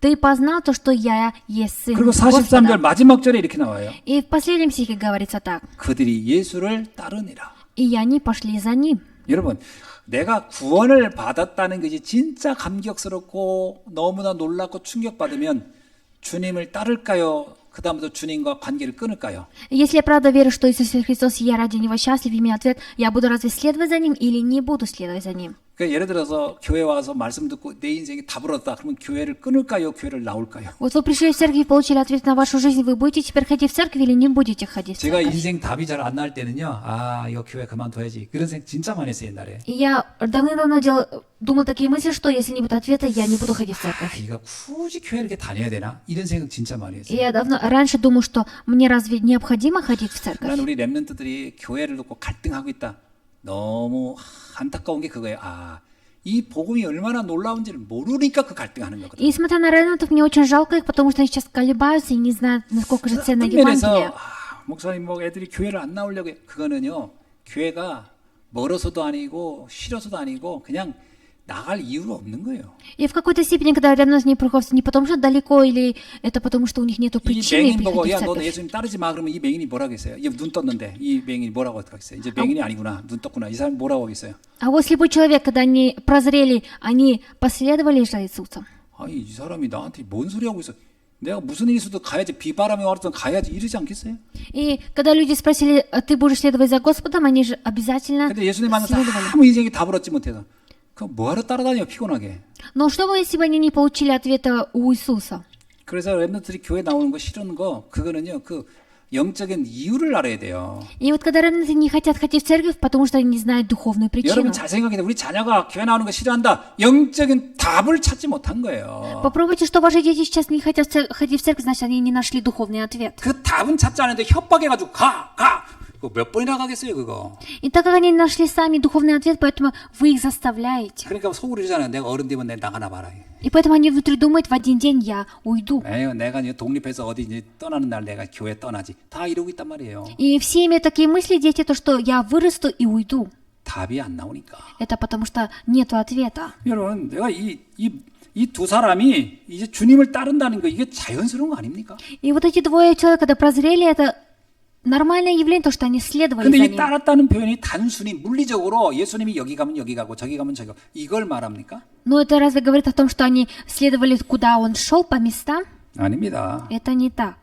ты познал то, что я есть сын 그리고 43절 Господа. 마지막 절에 이렇게 나와요. И в последнем стихе говорится так. 그들이 예수를 따르니라. И они пошли за ним. 여러분, 내가 구원을 받았다는 것이 진짜 감격스럽고 너무나 놀랍고 충격받으면 주님을 따를까요? 그 다음부터 주님과 관계를 끊을까요? Если я правда верю, что Иисус Христос, и я ради Него счастлив, имею ответ, я буду разве следовать за Ним или не буду следовать за Ним? 그러니까 예를 들어서 교회 와서 말씀 듣고 내 인생이 답을 얻었다. 그러면 교회를 끊을까요? 교회를 나올까요? Вот вы пришли в церковь и получили ответ на вашу жизнь, вы будете теперь ходить в церковь или не будете ходить в 제가 церковь? 인생 답이 잘 안 나올 때는요. 아, 이거 교회 그만둬야지. 그런 생각 진짜 많이 했어요, 옛날에. И я давным-давно думал такие мысли, что если не будет ответа, я не буду ходить в 아, церковь. 이거 굳이 교회 이렇게 다녀야 되나? 이런 생각 진짜 많이 И 했어요. я раньше думал, что мне разве необходимо ходить в церковь? 난 우리 랩런트들이 교회를 놓고 갈등하고 있다. 너무 안타까운 게 그거예요. 아, 이 복음이 얼마나 놀라운지를 모르니까 그 갈등하는 거거든요. И смотря на ремнантов, мне очень жалко их, потому что они сейчас колебаются и не знают, насколько же ценно Евангелие. 한면에서 목사님 뭐 애들이 교회를 안 나오려고 해. 그거는요. 교회가 멀어서도 아니고 싫어서도 아니고 그냥 나갈 이유가 없는 거예요. И в какой-то степени, когда рядом не приходят, не потому что далеко, или это потому что у них нет 이 причины 맹인 보고 приходить в 야 너는 церковь. 예수님 따르지 마 그러면 이 맹인이 뭐라고 했어요? 이제 눈 떴는데 이 맹인이 뭐라고 하겠어요? 이제 맹인이 아니구나 눈 떴구나 이 사람 뭐라고 하겠어요? А вот слепой человек, когда они прозрели, они последовали за Иисусом. 아니 이 사람이 나한테 뭔 소리 하고 있어? 내가 무슨 일이 있어도 가야지 비바람이 와도 가야지 이러지 않겠어요? И когда люди спросили, «А ты будешь следовать за Господом, они же обязательно 근데 예수님 만나서 следовали. 아무 인생에 답을 얻지 못해서 그 뭐하러 따라다녀 피곤하게. Но что бы, если бы они не получили ответа у Иисуса? 그래서 랩런트들이 교회 나오는 거 싫은 거 그거는요 그 영적인 이유를 알아야 돼요. И вот когда ремнанты не хотят ходить в церковь, потому что они не знают духовную причину. 여러분 잘 생각해요. 우리 자녀가 교회 나오는 거 싫어한다. 영적인 답을 찾지 못한 거예요. Попробуйте, что ваши дети сейчас не хотят ходить в церковь, значит, они не нашли духовный ответ. 그 답은 찾지 않는데 협박해가지고 가. 그거 몇 번이나 가겠어요 그거. И так как они нашли сами духовный ответ, поэтому вы их заставляете. 그러니까 속으로 이러잖아요. 내가 어른 되면 내 나가나 봐라. И поэтому они внутри думают, в один день я уйду. 에휴, 내가 이제 독립해서 어디 이제 떠나는 날 내가 교회 떠나지. 다 이러고 있단 말이에요. И все имеют такие мысли, дети, то, что я вырасту и уйду. 답이 안 나오니까. Это потому что нету ответа. 여러분, 내가 이 두 사람이 이제 주님을 따른다는 거 이게 자연스러운 거 아닙니까? И вот эти двое человек, когда прозрели, это нормальное явление, то, что они следовали 근데 за 이 ним. 따랐다는 표현이 단순히 물리적으로 예수님이 여기 가면 여기 가고 저기 가면 저기 가고 이걸 말합니까? Но это разве говорит о том, что они следовали, куда он шел, по местам? 아닙니다. Это не так.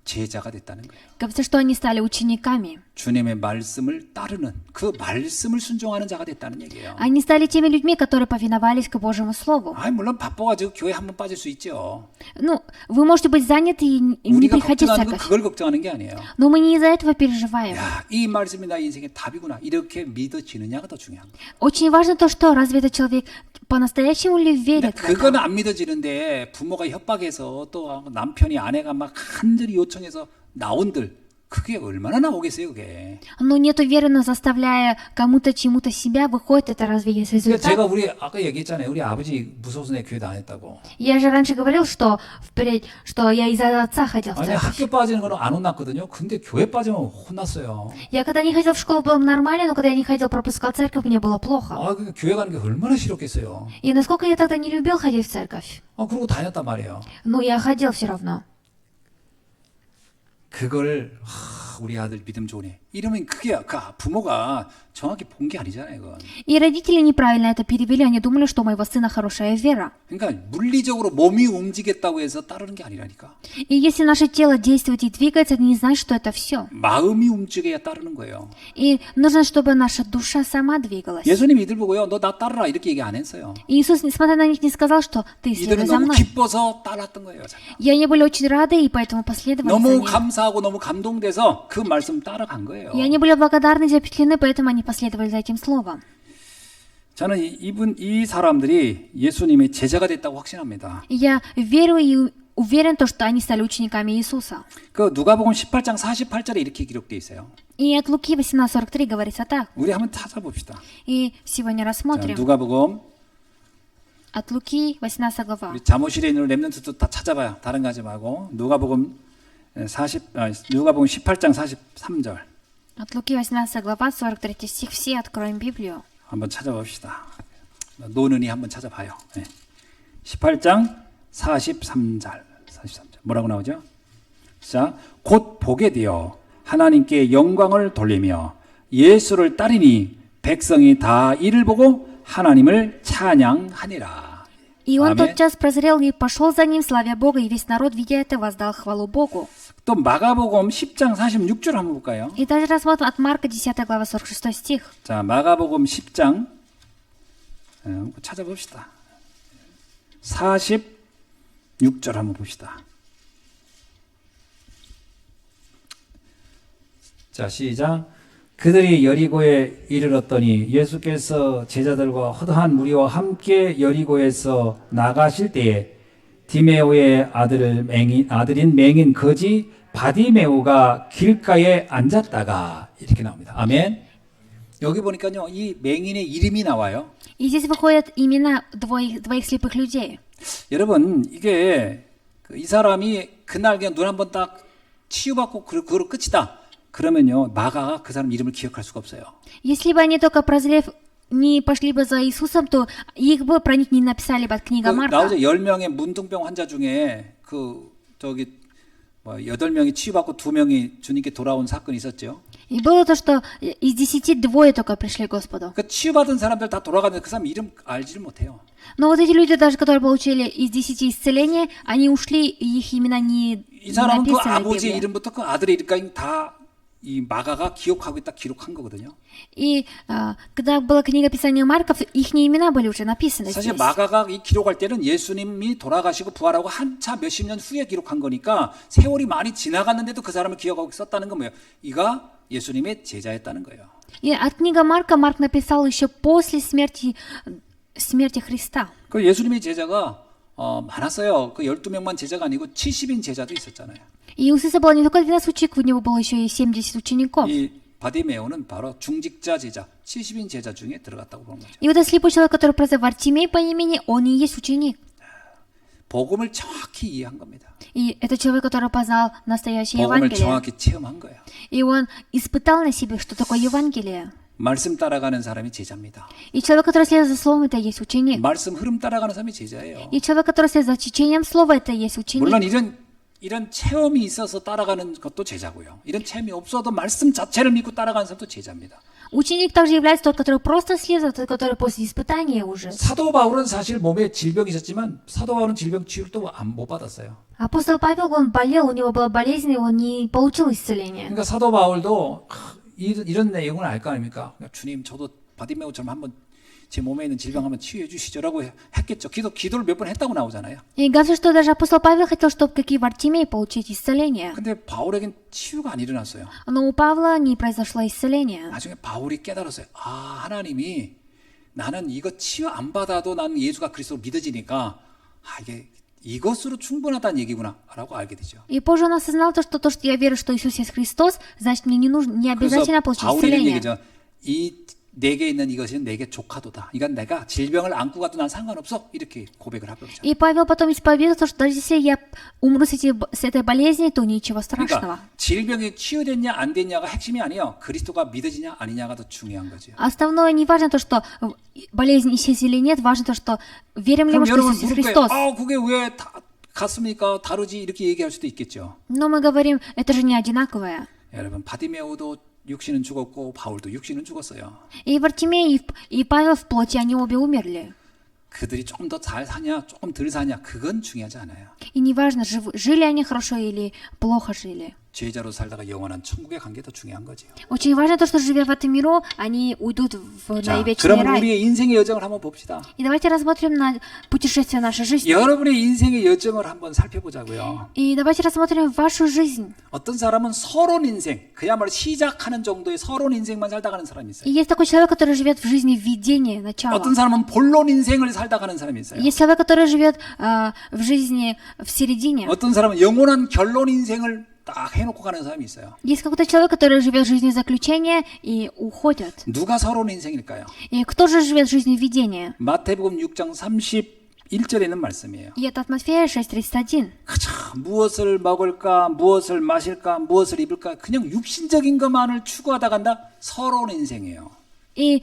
제자가 됐다는 거예요. Говорится, что они стали учениками. 주님의 말씀을 따르는 그 말씀을 순종하는 자가 됐다는 얘기예요. Они стали теми людьми, которые повиновались к Божьему Слову. 아니 물론 바빠가지고 교회 한번 빠질 수 있죠. Ну, вы можете быть заняты и не 우리가 приходить в 걱정하는 건 церковь. 그걸 걱정하는 게 아니에요. Но мы не из-за этого переживаем. 야, 이 말씀이 나의 인생의 답이구나. 이렇게 믿어지느냐가 더 중요한 거예요. Очень важно то, что разве этот человек по-настоящему ли верит в 그건 это. 안 믿어지는데 부모가 협박해서 또 남편이 아내가 막 간절히 요청해서 나온들 그게 얼마나 나오겠어요, 그게. Но нет веры, но заставляя кому-то чему-то себя, выходит это разве есть 그러니까 результат? 제가 우리 아까 얘기했잖아요. 우리 아버지 무서워서 내 교회 다녔다고. Я же раньше говорил, что впредь, что я из-за отца ходил в 아니 церковь. 학교 빠지는 거는 안 혼났거든요. 근데 교회 빠지면 혼났어요. Я когда не ходил в школу, было нормально, но когда я не ходил, пропускал церковь, мне было плохо. 아, 그 교회 가는 게 얼마나 싫었겠어요. И насколько я тогда не любил ходить в церковь. 아, 그러고 다녔단 말이에요. Но я ходил все равно. 그걸 우리 아들 믿음 좋으네. 이러면 그게 그 부모가 정확히 본 게 아니잖아요, 그건. И родители неправильно это перевели, они думали, что у моего сына хорошая вера. 그러니까 물리적으로 몸이 움직였다고 해서 따르는 게 아니라니까. И если наше тело действует и двигается, это не значит, что это все. 마음이 움직여야 따르는 거예요. И нужно, чтобы наша душа сама двигалась. 예수님 이들 보고요, 너 나 따르라 이렇게 얘기 안 했어요. И Иисус, несмотря на них, не сказал, что ты 이들은 следуй за 너무 мной. 기뻐서 따랐던 거예요. И они были очень рады, и поэтому последовали за 너무 ним. 감사하고 너무 감동돼서 그 말씀 따라간 거예요. И они были благодарны и запечатлены, поэтому они последовали за этим словом. 저는 이 사람들이 예수님의 제자가 됐다고 확신합니다. И я верю и уверен, то, что они стали учениками Иисуса. 그 누가복음 18장 48절에 이렇게 기록되어 있어요. И от Луки 18:43 говорится так. 우리 한번 찾아봅시다. И сегодня 자, рассмотрим. 누가복음 От Луки 18 глава. 우리 잠옷실에 있는 렘넌트도 다 찾아봐요. 다른 거 하지 말고 누가복음 18장 43절 От Луки 18 глава, 43 стих. Все откроем Библию. 한번 찾아봅시다. 노는이 한번 찾아봐요. 네. 18장 43절 뭐라고 나오죠? 자, 곧 보게 되어 하나님께 영광을 돌리며 예수를 따르니 백성이 다 이를 보고 하나님을 찬양하니라. И он 아멘. тотчас прозрел и пошел за ним, славя Бога, и весь народ, видя это, воздал хвалу Богу. 또 마가복음 10장 46절 한번 볼까요? И даже рассмотрим от Марка 10 глава, 46 стих. 자, 마가복음 10장 찾아봅시다. 46절 한번 봅시다. 자, 시작. 그들이 여리고에 이르렀더니 예수께서 제자들과 허다한 무리와 함께 여리고에서 나가실 때에 디메오의 아들인 맹인 거지 바디메오가 길가에 앉았다가 이렇게 나옵니다. 아멘. 여기 보니까요, 이 맹인의 이름이 나와요. И здесь выходят имена двоих слепых людей. 여러분, 이게 이 사람이 그날 그냥 눈 한번 딱 치유받고 그거로 끝이다. 그러면요, 마가가 그 사람 이름을 기억할 수가 없어요. Если бы они только прозрев не пошли бы за Иисусом, то их бы про них не написали бы от книга Марка. 나오죠. 10명의 문둥병 환자 중에 8명이 치유받고 2명이 주님께 돌아온 사건이 있었죠. И было то, что из 10 двое только пришли к Господу. 그 치유받은 사람들 다 돌아가는데 그 사람 이름 알지를 못해요. Но вот эти люди, даже которые получили из 10 исцеления, они ушли, и их имена не 이 사람은 그 написаны в 아버지의 Библии. 이름부터 그 아들의 이름까지 다 이 마가가 기억하고 있다 기록한 거거든요. И когда была книга Писания Марков, их имена были уже написаны 사실 здесь. 마가가 이 기록할 때는 예수님이 돌아가시고 부활하고 한차 몇십 년 후에 기록한 거니까 세월이 많이 지나갔는데도 그 사람을 기억하고 썼다는 건 뭐예요? 이가 예수님의 제자였다는 거예요. И от книга Марка Марк написал еще после смерти Христа. 그 예수님의 제자가 많았어요. 그 12명만 제자가 아니고 70인 제자도 있었잖아요. И у Иисуса было не только 12 учеников, у него было еще и 70 учеников. 이 바디메오는 바로 중직자 제자, 70인 제자 중에 들어갔다고 보는 거죠. И вот этот слепой человек, который просто Вартимей по имени, он и есть ученик. 복음을 정확히 이해한 겁니다. И это человек, который познал настоящее 복음을 Евангелие. 정확히 체험한 거예요. И он испытал на себе, что такое Евангелие. 말씀 따라가는 사람이 제자입니다. И человек, который следует за словом, это и есть ученик. 말씀 흐름 따라가는 사람이 제자예요. И человек, который следует за течением слова, это и есть ученик. 물론 이런 이런 체험이 있어서 따라가는 것도 제자고요. 이런 체험이 없어도 말씀 자체를 믿고 따라가는 사람도 제자입니다. Ученик также является тот, который просто следует, тот, который после испытания уже. 사도 바울은 사실 몸에 질병이 있었지만 사도 바울은 질병 치유를 또 못 받았어요. Апостол Павел, он болел, у него была болезнь, и он не получил исцеления. 그러니까 사도 바울도 이런 내용을 알 거 아닙니까? 그러니까 주님, 저도 바디메오처럼 한번 제 몸에 있는 질병 한번 치유해 주시죠라고 했겠죠. 기도를 몇 번 했다고 나오잖아요. И говорится, что даже апостол Павел хотел, чтобы как и Вартимей получить исцеление. 근데 바울에겐 치유가 안 일어났어요. Но у Павла не произошло исцеление. 나중에 바울이 깨달았어요. 아, 하나님이 나는 이거 치유 안 받아도 나는 예수가 그리스도로 믿어지니까 이게 이것으로 충분하다는 얘기구나라고 알게 되죠. И позже он осознал то, что я верю, что Иисус есть Христос, значит мне не нужно, не 그래서 обязательно получить 바울이 이런 исцеление. 얘기죠. 이 내게 있는 이것은 내게 조카도다. 이건 내가 질병을 안고 가도 난 상관없어. 이렇게 고백을 하고 있죠. И Павел потом исповедовал, что даже если я умру с этой болезнью, то ничего страшного. 그러니까 질병이 치유됐냐 안 됐냐가 핵심이 아니에요. 그리스도가 믿어지냐 아니냐가 더 중요한 거죠. Основное не важно то, что болезнь исчез или нет, важно то, что верим ли мы, 그럼 что 여러분 Иисус есть 물을 Христос. 거예요. 그게 왜 같습니까? 다르지? 이렇게 얘기할 수도 있겠죠. Но мы говорим, это же не одинаковое. 여러분 바디메오도 육신은 죽었고 바울도 육신은 죽었어요. И Вартимей, и Павел в плоти, они обе умерли. 그들이 조금 더 잘 사냐, 조금 덜 사냐, 그건 중요하지 않아요. И неважно, жили они хорошо или плохо жили. 죄자로 살다가 영원한 천국에 간 게 더 중요한 거죠. Очень важно то, что живя в этом миру, они уйдут на 자, вечный 그럼 рай. 우리의 인생의 여정을 한번 봅시다. И давайте рассмотрим на путешествие нашей жизни. 여러분의 인생의 여정을 한번 살펴보자고요. И давайте рассмотрим вашу жизнь. 어떤 사람은 서론 인생, 그야말로 시작하는 정도의 서론 인생만 살다 가는 사람이 있어요. И есть такой человек, который живет в жизни введения, начала. 어떤 사람은 본론 인생을 살다 가는 사람이 있어요. Есть человек, который живет в жизни в середине. 어떤 사람은 영원한 결론 인생을 딱 해놓고 가는 사람이 있어요. Есть какой-то человек, который живет в жизни заключения и уходит. 누가 서론 인생일까요? И кто же живет в жизни введения? 마태복음 6장 31절에 있는 말씀이에요. И это от Матфея 6:31. 그저 무엇을 먹을까, 무엇을 마실까, 무엇을 입을까 그냥 육신적인 것만을 추구하다 간다. 서론 인생이에요. И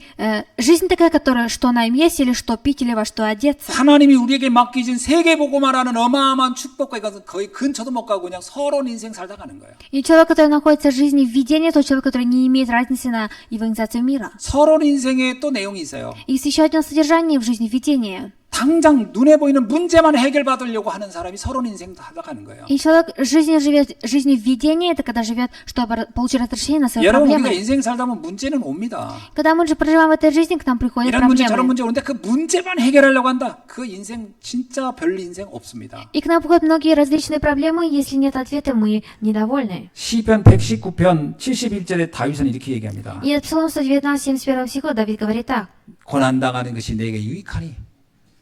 жизнь такая, которая, что нам есть, или что пить, или во что одеться. 하나님이 우리에게 맡기신 세계복음화라는 어마어마한 축복과 이것은 거의 근처도 못 가고 그냥 서론 인생 살다 가는 거예요. И человек, который находится в жизни введения, тот человек, который не имеет разницы на евангелизацию мира. 서론 인생에 또 내용이 있어요. Есть еще одно содержание в жизни введения. 당장 눈에 보이는 문제만 해결받으려고 하는 사람이 서론 인생 살다 가는 거예요. И человек в жизни живет, жизни введения, это когда живет, чтобы получить разрешение на свои 여러분 우리가 проблемы. 인생 살다 보면 문제는 옵니다. Когда мы же проживаем в этой жизни, к нам приходят 이런 문제 저런 проблемы. 문제 오는데 그 문제만 해결하려고 한다. 그 인생 진짜 별 인생 없습니다. И к нам приходят многие различные проблемы, если нет ответа, мы недовольны. 시편 119편 71절에 다윗은 이렇게 얘기합니다. И от Псалом 119, 71 стиха Давид говорит так. 고난당하는 것이 내게 유익하니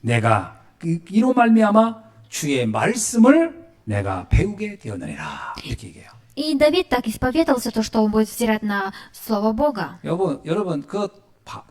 내가 이로 말미암아 주의 말씀을 내가 배우게 되었느니라 이렇게 얘기해요. И Давид так исповедовался, то, что он будет взирать на Слово Бога. 여러분 그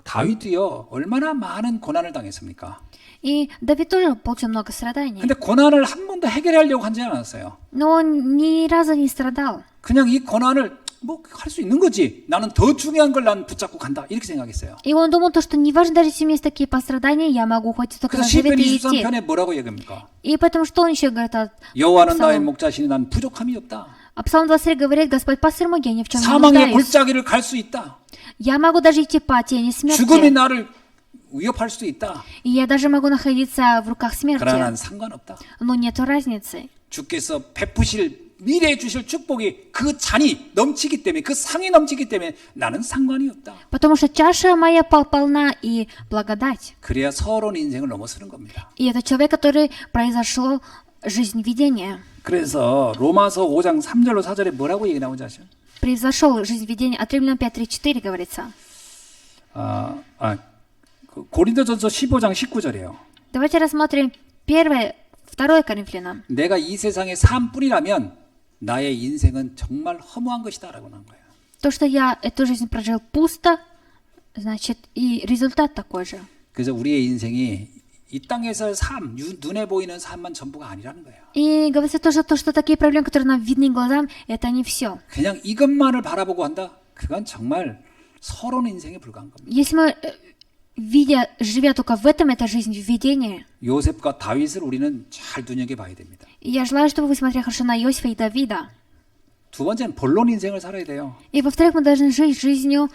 다윗도요 얼마나 많은 고난을 당했습니까? И Давид тоже получил много страданий. 근데 고난을 한 번도 해결하려고 하지 않았어요. Но он ни разу не страдал. 그냥 이 고난을 뭐 할 수 있는 거지. 나는 더 중요한 걸 난 붙잡고 간다. 이렇게 생각했어요. И он думал, то, что не важно, даже если у меня есть такие пострадания, я могу хоть только 그래서 на 시편 завет и идти. 23편에 뭐라고 얘기합니까? И потому что он еще говорит от 여호와는 나의 Псалом. 목자시니 난 부족함이 없다. А Псалом 23 говорит, Господь пастырь мой, я ни в чем не 사망의 нуждаюсь. 골짜기를 갈 수 있다. Я могу даже идти по тени 죽음이 смерти. 나를 위협할 수도 있다. И я даже могу находиться в руках 그러나 난 смерти. 상관없다. Но нет разницы. 주께서 베푸실 미래에 주실 축복이 그 잔이 넘치기 때문에 그 상이 넘치기 때문에 나는 상관이 없다. Потому что чаша моя полна и благодать. 그래야 서론 인생을 넘어서는 겁니다. И это человек, который произошел жизнь видения. 그래서 로마서 5장 3절로 4절에 뭐라고 얘기 나오지 아시죠? Произошел жизнь видения. От Римлян 5:3-4 говорится. 고린도전서 15장 19절이에요. Давайте рассмотрим 2 Коринфянам. 내가 이 세상의 삶뿐이라면 나의 인생은 정말 허무한 것이다라고 한 거예요. То, что я эту жизнь прожил пусто, значит, и результат такой же. 그래서 우리의 인생이 이 땅에서 삶, 눈에 보이는 삶만 전부가 아니라는 거예요. И говорится тоже то, что такие проблемы, которые нам видны глазам, это не все. 그냥 이것만을 바라보고 한다? 그건 정말 서론 인생에 불과한 겁니다. Если мы живя только в этом, это жизнь в видении. 요셉과 다윗을 우리는 잘 눈여겨봐야 됩니다. И я желаю, чтобы вы смотрели хорошо на Иосифа и Давида. 두 번째는 본론 인생을 살아야 돼요. И во-вторых, мы должны жить жизнью.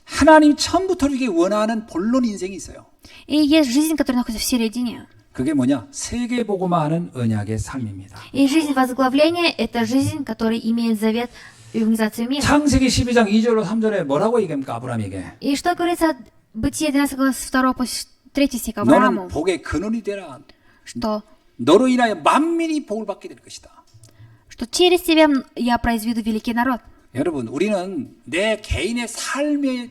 하나님 처음부터 우리에게 원하는 본론 인생이 있어요. И есть жизнь, которая находится в середине. 그게 뭐냐? 세계복음화하는 언약의 삶입니다. И жизнь возглавления – это жизнь, которая имеет завет евангелизации мира. 창세기 12장 2절로 3절에 뭐라고 얘기합니까? 아브라함에게. И что говорится Бытие 12 глава с 2 по 3 стих 너는 Аврааму, 복의 근원이 되라. что 너로 인하여 만민이 복을 받게 될 것이다. через тебя я произведу великий народ. 여러분, 우리는 내 개인의 삶에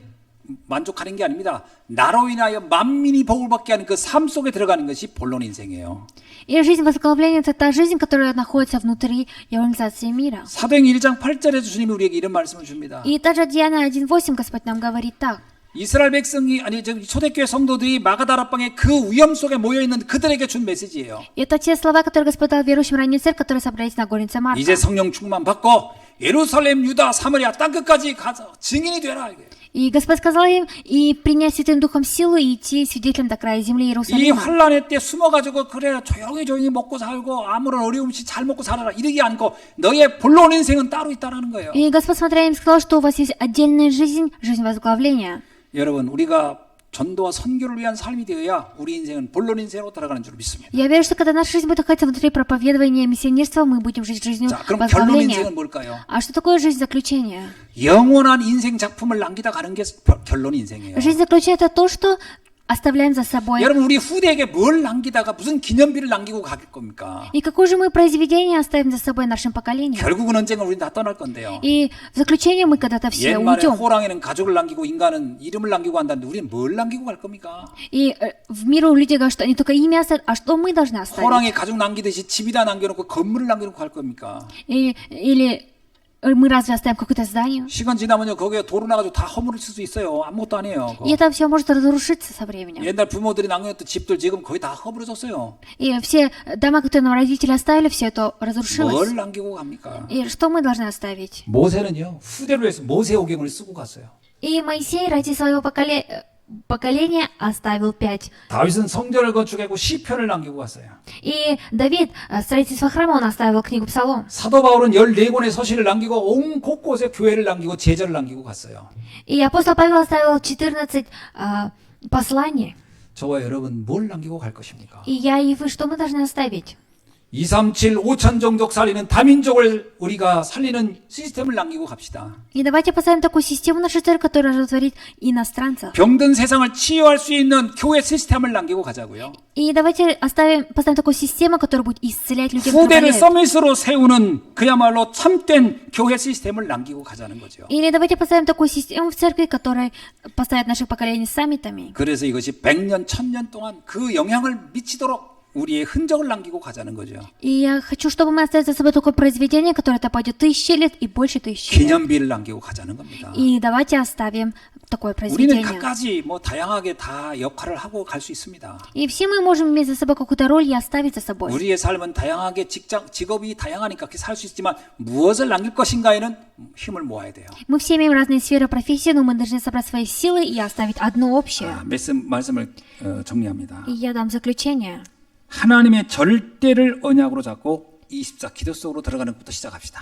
만족하는 게 아닙니다. 나로 인하여 만민이 복을 받게 하는 그 삶 속에 들어가는 것이 본론 인생이에요. И жизнь возглавления – это та жизнь, которая находится внутри евангелизации мира. 사도행 1장 8절에 주님이 우리에게 이런 말씀을 줍니다. И также Деяния 1.8 Господь нам говорит так. 이스라엘 백성이 아니 초대교회 성도들이 마가다락방에 그 위험 속에 모여 있는 그들에게 준 메시지예요. Это те слова, которые Господь дал верующим ранее церкви, которые собрались на горнице Марка. 이제 성령 충만 받고 예루살렘, 유다, 사마리아 땅 끝까지 가서 증인이 되라. 이게. И Господь сказал им и принять Святым Духом силу и идти свидетелем до края земли 이 Иерусалима. 환란의 때 숨어가지고 그래 조용히 먹고 살고 아무런 어려움 없이 잘 먹고 살아라 이러지 않고 너의 본론 인생은 따로 있다라는 거예요. И Господь, смотря им, сказал, что у вас есть отдельная жизнь, жизнь возглавления. 여러분 우리가 전도와 선교를 위한 삶이 되어야 우리 인생은 본론 인생으로 들어가는 줄 믿습니다. Я верю, что когда наша жизнь будет находиться внутри проповедования миссионерства, мы будем жить жизнью 자, 그럼 결론 возглавления. 인생은 뭘까요? А что такое жизнь заключения? 영원한 인생 작품을 남기다 가는 게 결론 인생이에요. Жизнь заключения – это то, что оставляем за собой. 여러분 우리 후대에게 뭘 남기다가 무슨 기념비를 남기고 갈 겁니까? И какое же мы произведение оставим за собой нашим поколениям? 결국은 언젠가 우리 다 떠날 건데요. И в заключение мы когда-то все 옛말에 уйдем. 호랑이는 가족을 남기고 인간은 이름을 남기고 한다는데 우리는 뭘 남기고 갈 겁니까? И в миру люди говорят, что они только имя оставят, а что мы должны оставить? 호랑이 가족 남기듯이 집이다 남겨놓고 건물을 남겨놓고 갈 겁니까? Или мы разве оставим какое-то здание? 시간 지나면요 거기에 도로 나가지고 다 허물을 쓸 수 있어요. 아무것도 아니에요. 그거. И это все может разрушиться со временем. 옛날 부모들이 남겨놓던 집들 지금 거의 다 허물어졌어요. И все дома, которые нам родители оставили, все это разрушилось. 뭘 남기고 갑니까? И что мы должны оставить? 모세는요 후대로 해서 모세오경을 쓰고 갔어요. И Моисей ради своего поколения оставил 5. 다윗은 성전을 건축하고 시편을 남기고 갔어요. И Давид, строительство храма, он оставил книгу Псалом. 사도 바울은 14권의 서신을 남기고 온 곳곳에 교회를 남기고 제자를 남기고 갔어요. И апостол Павел оставил 14 посланий. 저와 여러분 뭘 남기고 갈 것입니까? И я, и вы, что мы должны оставить? 237, 5천 종족 살리는 다민족을 우리가 살리는 시스템을 남기고 갑시다. И давайте поставим такую систему в нашу церковь, которая разотворит иностранцев. 병든 세상을 치유할 수 있는 교회 시스템을 남기고 가자고요. И давайте поставим такую систему, которая будет исцелять людей, 후대를 которые болеют. 서밋으로 세우는 그야말로 참된 교회 시스템을 남기고 가자는 거죠. Или давайте поставим такую систему в церкви, которая поставит наших поколений саммитами. 그래서 이것이 100년, 1000년 동안 그 영향을 미치도록 우리의 흔적을 남기고 가자는 거죠. И я хочу, чтобы мы оставили за собой такое произведение, которое это пойдет 1000 лет и больше 1000 лет. 기념비를 남기고 가자는 겁니다. И давайте оставим такое 우리는 произведение. 각가지 뭐 다양하게 다 역할을 하고 갈 수 있습니다. И все мы можем иметь за собой какую-то роль и оставить за собой. 우리의 삶은 다양하게 직업이 다양하니까 그렇게 살 수 있지만 무엇을 남길 것인가에는 힘을 모아야 돼요. Мы все имеем разные сферы профессии, но мы должны собрать свои силы и оставить одно общее. 말씀을 정리합니다. И я дам заключение. 하나님의 절대를 언약으로 잡고 24 기도 속으로 들어가는 것부터 시작합시다.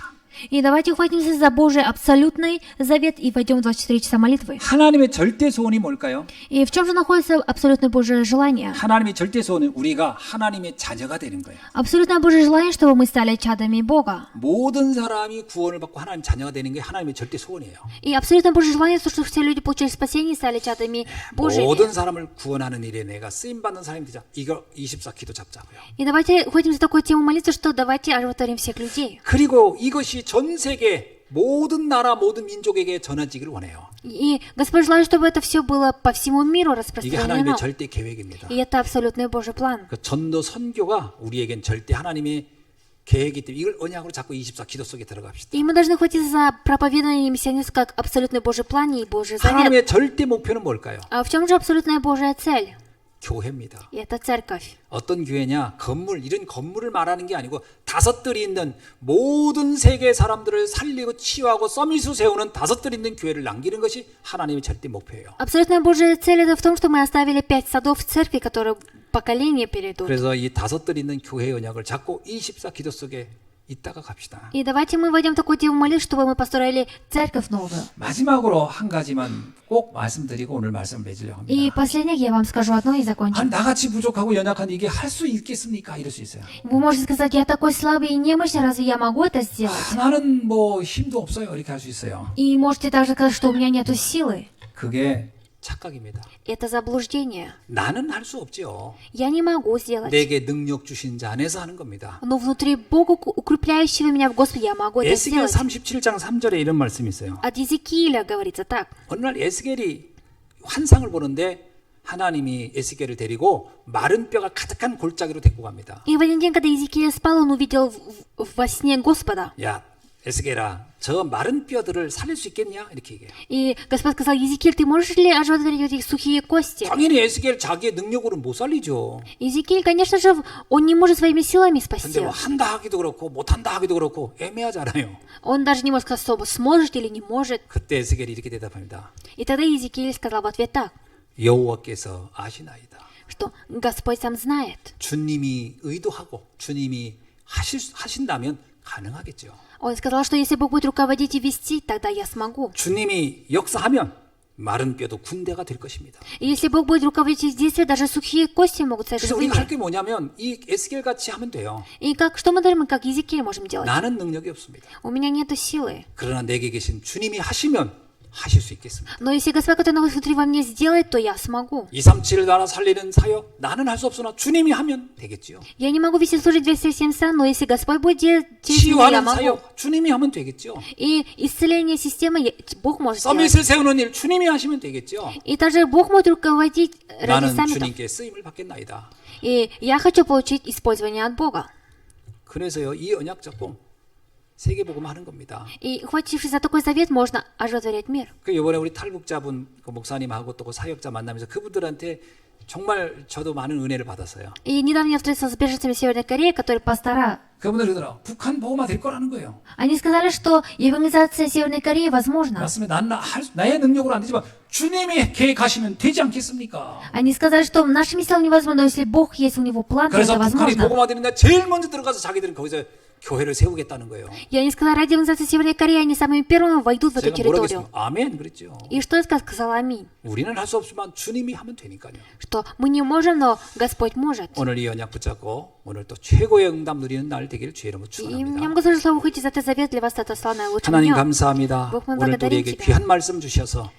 И давайте ухватимся за Божий абсолютный завет и войдем в 24 часа молитвы. 하나님의 절대 소원이 뭘까요? И в чем же находится абсолютное Божие желание? 하나님의 절대 소원은 우리가 하나님의 자녀가 되는 거예요. Абсолютное Божие желание, чтобы мы стали чадами Бога. 모든 사람이 구원을 받고 하나님 자녀가 되는 게 하나님의 절대 소원이에요. И абсолютное Божие желание, чтобы все люди получили спасение и стали чадами Божьими. 모든 사람을 구원하는 일에 내가 쓰임 받는 사람이 되자. 이거 24 기도 잡자고요. И давайте ухватимся за такую тему молиться, что давайте оживотворим всех людей. 그리고 이것이 전 세계 모든 나라 모든 민족에게 전해지기를 원해요. И Господь желает, чтобы это все было по всему миру 이게 하나님의 распространено. 절대 계획입니다. И это абсолютный Божий план. 그 전도 선교가 우리에겐 절대 하나님의 계획이기 때문에 이걸 언약으로 잡고 24 기도 속에 들어갑시다. И мы должны хватиться за проповедование миссионерства как абсолютный Божий план и Божий завет. 하나님의 절대 목표는 뭘까요? А в чем же абсолютная Божья цель? 교회입니다. И это церковь. 어떤 교회냐? 건물, 이런 건물을 말하는 게 아니고 다섯들이 있는 모든 세계 사람들을 살리고 치유하고 서밋을 세우는 다섯들이 있는 교회를 남기는 것이 하나님의 절대 목표예요. Абсолютно Божья цель это в том, что мы оставили 5 садов в церкви, которые поколения перейдут. 그래서 이 다섯들이 있는 교회 언약을 잡고 24 기도 속에 있다가 갑시다. И давайте мы войдем в такую тему молитвы, чтобы мы построили церковь новую. 마지막으로 한 가지만 꼭 말씀드리고 오늘 말씀을 맺으려고 И 합니다. последнее я вам скажу одно и 아니, закончим. 나같이 부족하고 연약한 이게 할 수 있겠습니까? 이럴 수 있어요. Вы можете сказать, я такой слабый и немощный, разве я могу это сделать? 나는 뭐 힘도 없어요. 이렇게 할 수 있어요. И можете также сказать, что у меня нету силы. 그게 착각입니다. Это заблуждение. 나는 할 수 없죠. Я не могу сделать. 내게 능력 주신 자 안에서 하는 겁니다. Но внутри Бога, укрепляющего меня в Господе, я могу это 에스겔 сделать. 37장 3절에 이런 말씀이 있어요. От Иезекииля говорится так. 어느 날 에스겔이 환상을 보는데 하나님이 에스겔을 데리고 마른 뼈가 가득한 골짜기로 데리고 갑니다. И в один день, когда Иезекииль спал, он увидел во сне Господа. 야, 에스겔아, 저 마른 뼈들을 살릴 수 있겠냐? 이렇게 얘기해요. И Господь сказал, Иезекииль, ты можешь ли оживотворить эти сухие кости? 당연히 에스겔 자기의 능력으로 못 살리죠. Иезекииль, конечно же, он не может своими силами спасти. 근데 뭐 한다 하기도 그렇고 못한다 하기도 그렇고 애매하잖아요. Он даже не может сказать, что сможет или не может. 그때 에스겔이 이렇게 대답합니다. И тогда Иезекииль сказал в ответ так, 여호와께서 아시나이다. что Господь сам знает. 주님이 의도하고 주님이 하신다면 가능하겠죠. Он сказал, что если Бог будет руководить и вести, тогда я смогу. 주님이 역사하면 마른 뼈도 군대가 될 것입니다. И если Бог будет руководить их действия, даже сухие кости могут стать 그래서 우리가 할 живыми. 게 뭐냐면 이 에스겔 같이 하면 돼요. И что мы должны, как Иезекииль можем делать? 나는 능력이 없습니다. У меня нету силы. 그러나 내게 계신 주님이 하시면 하실 수 있겠습니다. Но если Господь, который находится внутри во мне, сделает, то я смогу. 237 나라 살리는 사역 나는 할 수 없으나 주님이 하면 되겠지요. Я не могу вести служить 207 стран, но если Господь будет делать через меня, я 치유하는 могу. 사역 주님이 하면 되겠죠. И исцеление системы Бог может сделать. 서밋을 세우는 일 주님이 하시면 되겠죠. И также Бог может руководить ради 나는 саммитов. 주님께 쓰임을 받겠나이다. И я хочу получить использование от Бога. 그래서요 이 언약 잡고 세계복음 하는 겁니다. И хватившись за такой завет, можно оживотворять мир. 그 이번에 우리 탈북자분 그 목사님하고 또 그 사역자 만나면서 그분들한테 정말 저도 많은 은혜를 받았어요. И недавно я встретился с беженцами Северной Кореи, которые пастора. 그분들 그러더라. 북한 복음화 될 거라는 거예요. Они сказали, что евангелизация Северной Кореи возможна. 맞습니다. 나의 능력으로 안 되지만 주님이 계획하시면 되지 않겠습니까? Они сказали, что нашими силами невозможно, но если Бог есть у него план, то 그래서 это 북한이 возможно. 복음화되는데 제일 먼저 들어가서 자기들은 거기서 교회를 세우겠다는 거예요. И они сказали, ради евангелизации Северной Кореи они самыми первыми войдут в эту 제가 뭐라고 территорию. 했습니까? 아멘 그랬죠. И что я сказал? Аминь. 우리는 할 수 없지만 주님이 하면 되니까요. Что мы не можем, но Господь может. 오늘 이 언약 붙잡고 오늘 또 최고의 응답 누리는 날 되기를 주의 이름으로 И я 축원합니다. могу сказать, что вы хотите за этот завет, для вас это славное лучшим 하나님 днем. 감사합니다. Бог, мы 오늘 또 благодарим 우리에게 тебя. 귀한 말씀 주셔서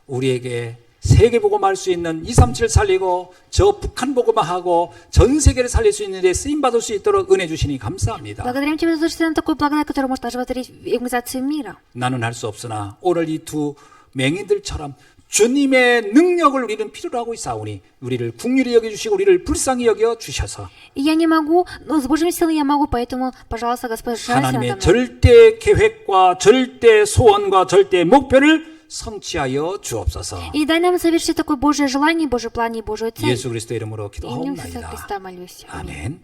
우리에게 세계 복음할 수 있는 237 살리고 저 북한 복음화하고 전 세계를 살릴 수 있는 데 쓰임 받을 수 있도록 은혜 주시니 감사합니다. Благодарим Тебя за то, что ты нам такой благодать, который может оживотворить евангелизацию мира. 나는 할 수 없으나 오늘 이 두 맹인들처럼 주님의 능력을 우리는 필요로 하고 있사오니 우리를 긍휼히 여겨주시고 우리를 불쌍히 여겨 주셔서 И я не могу, но с Божьей силой я могу, поэтому, пожалуйста, Господь, жалься надо 하나님의 мной. 절대 계획과 절대 소원과 절대 목표를 성취하여 주옵소서. И дай нам совершить такое Божье желание, Божье план и Божью цель. 예수 그리스도 이름으로 Именем Иисуса 기도하옵나이다. Христа молюсь. Аминь. 아멘.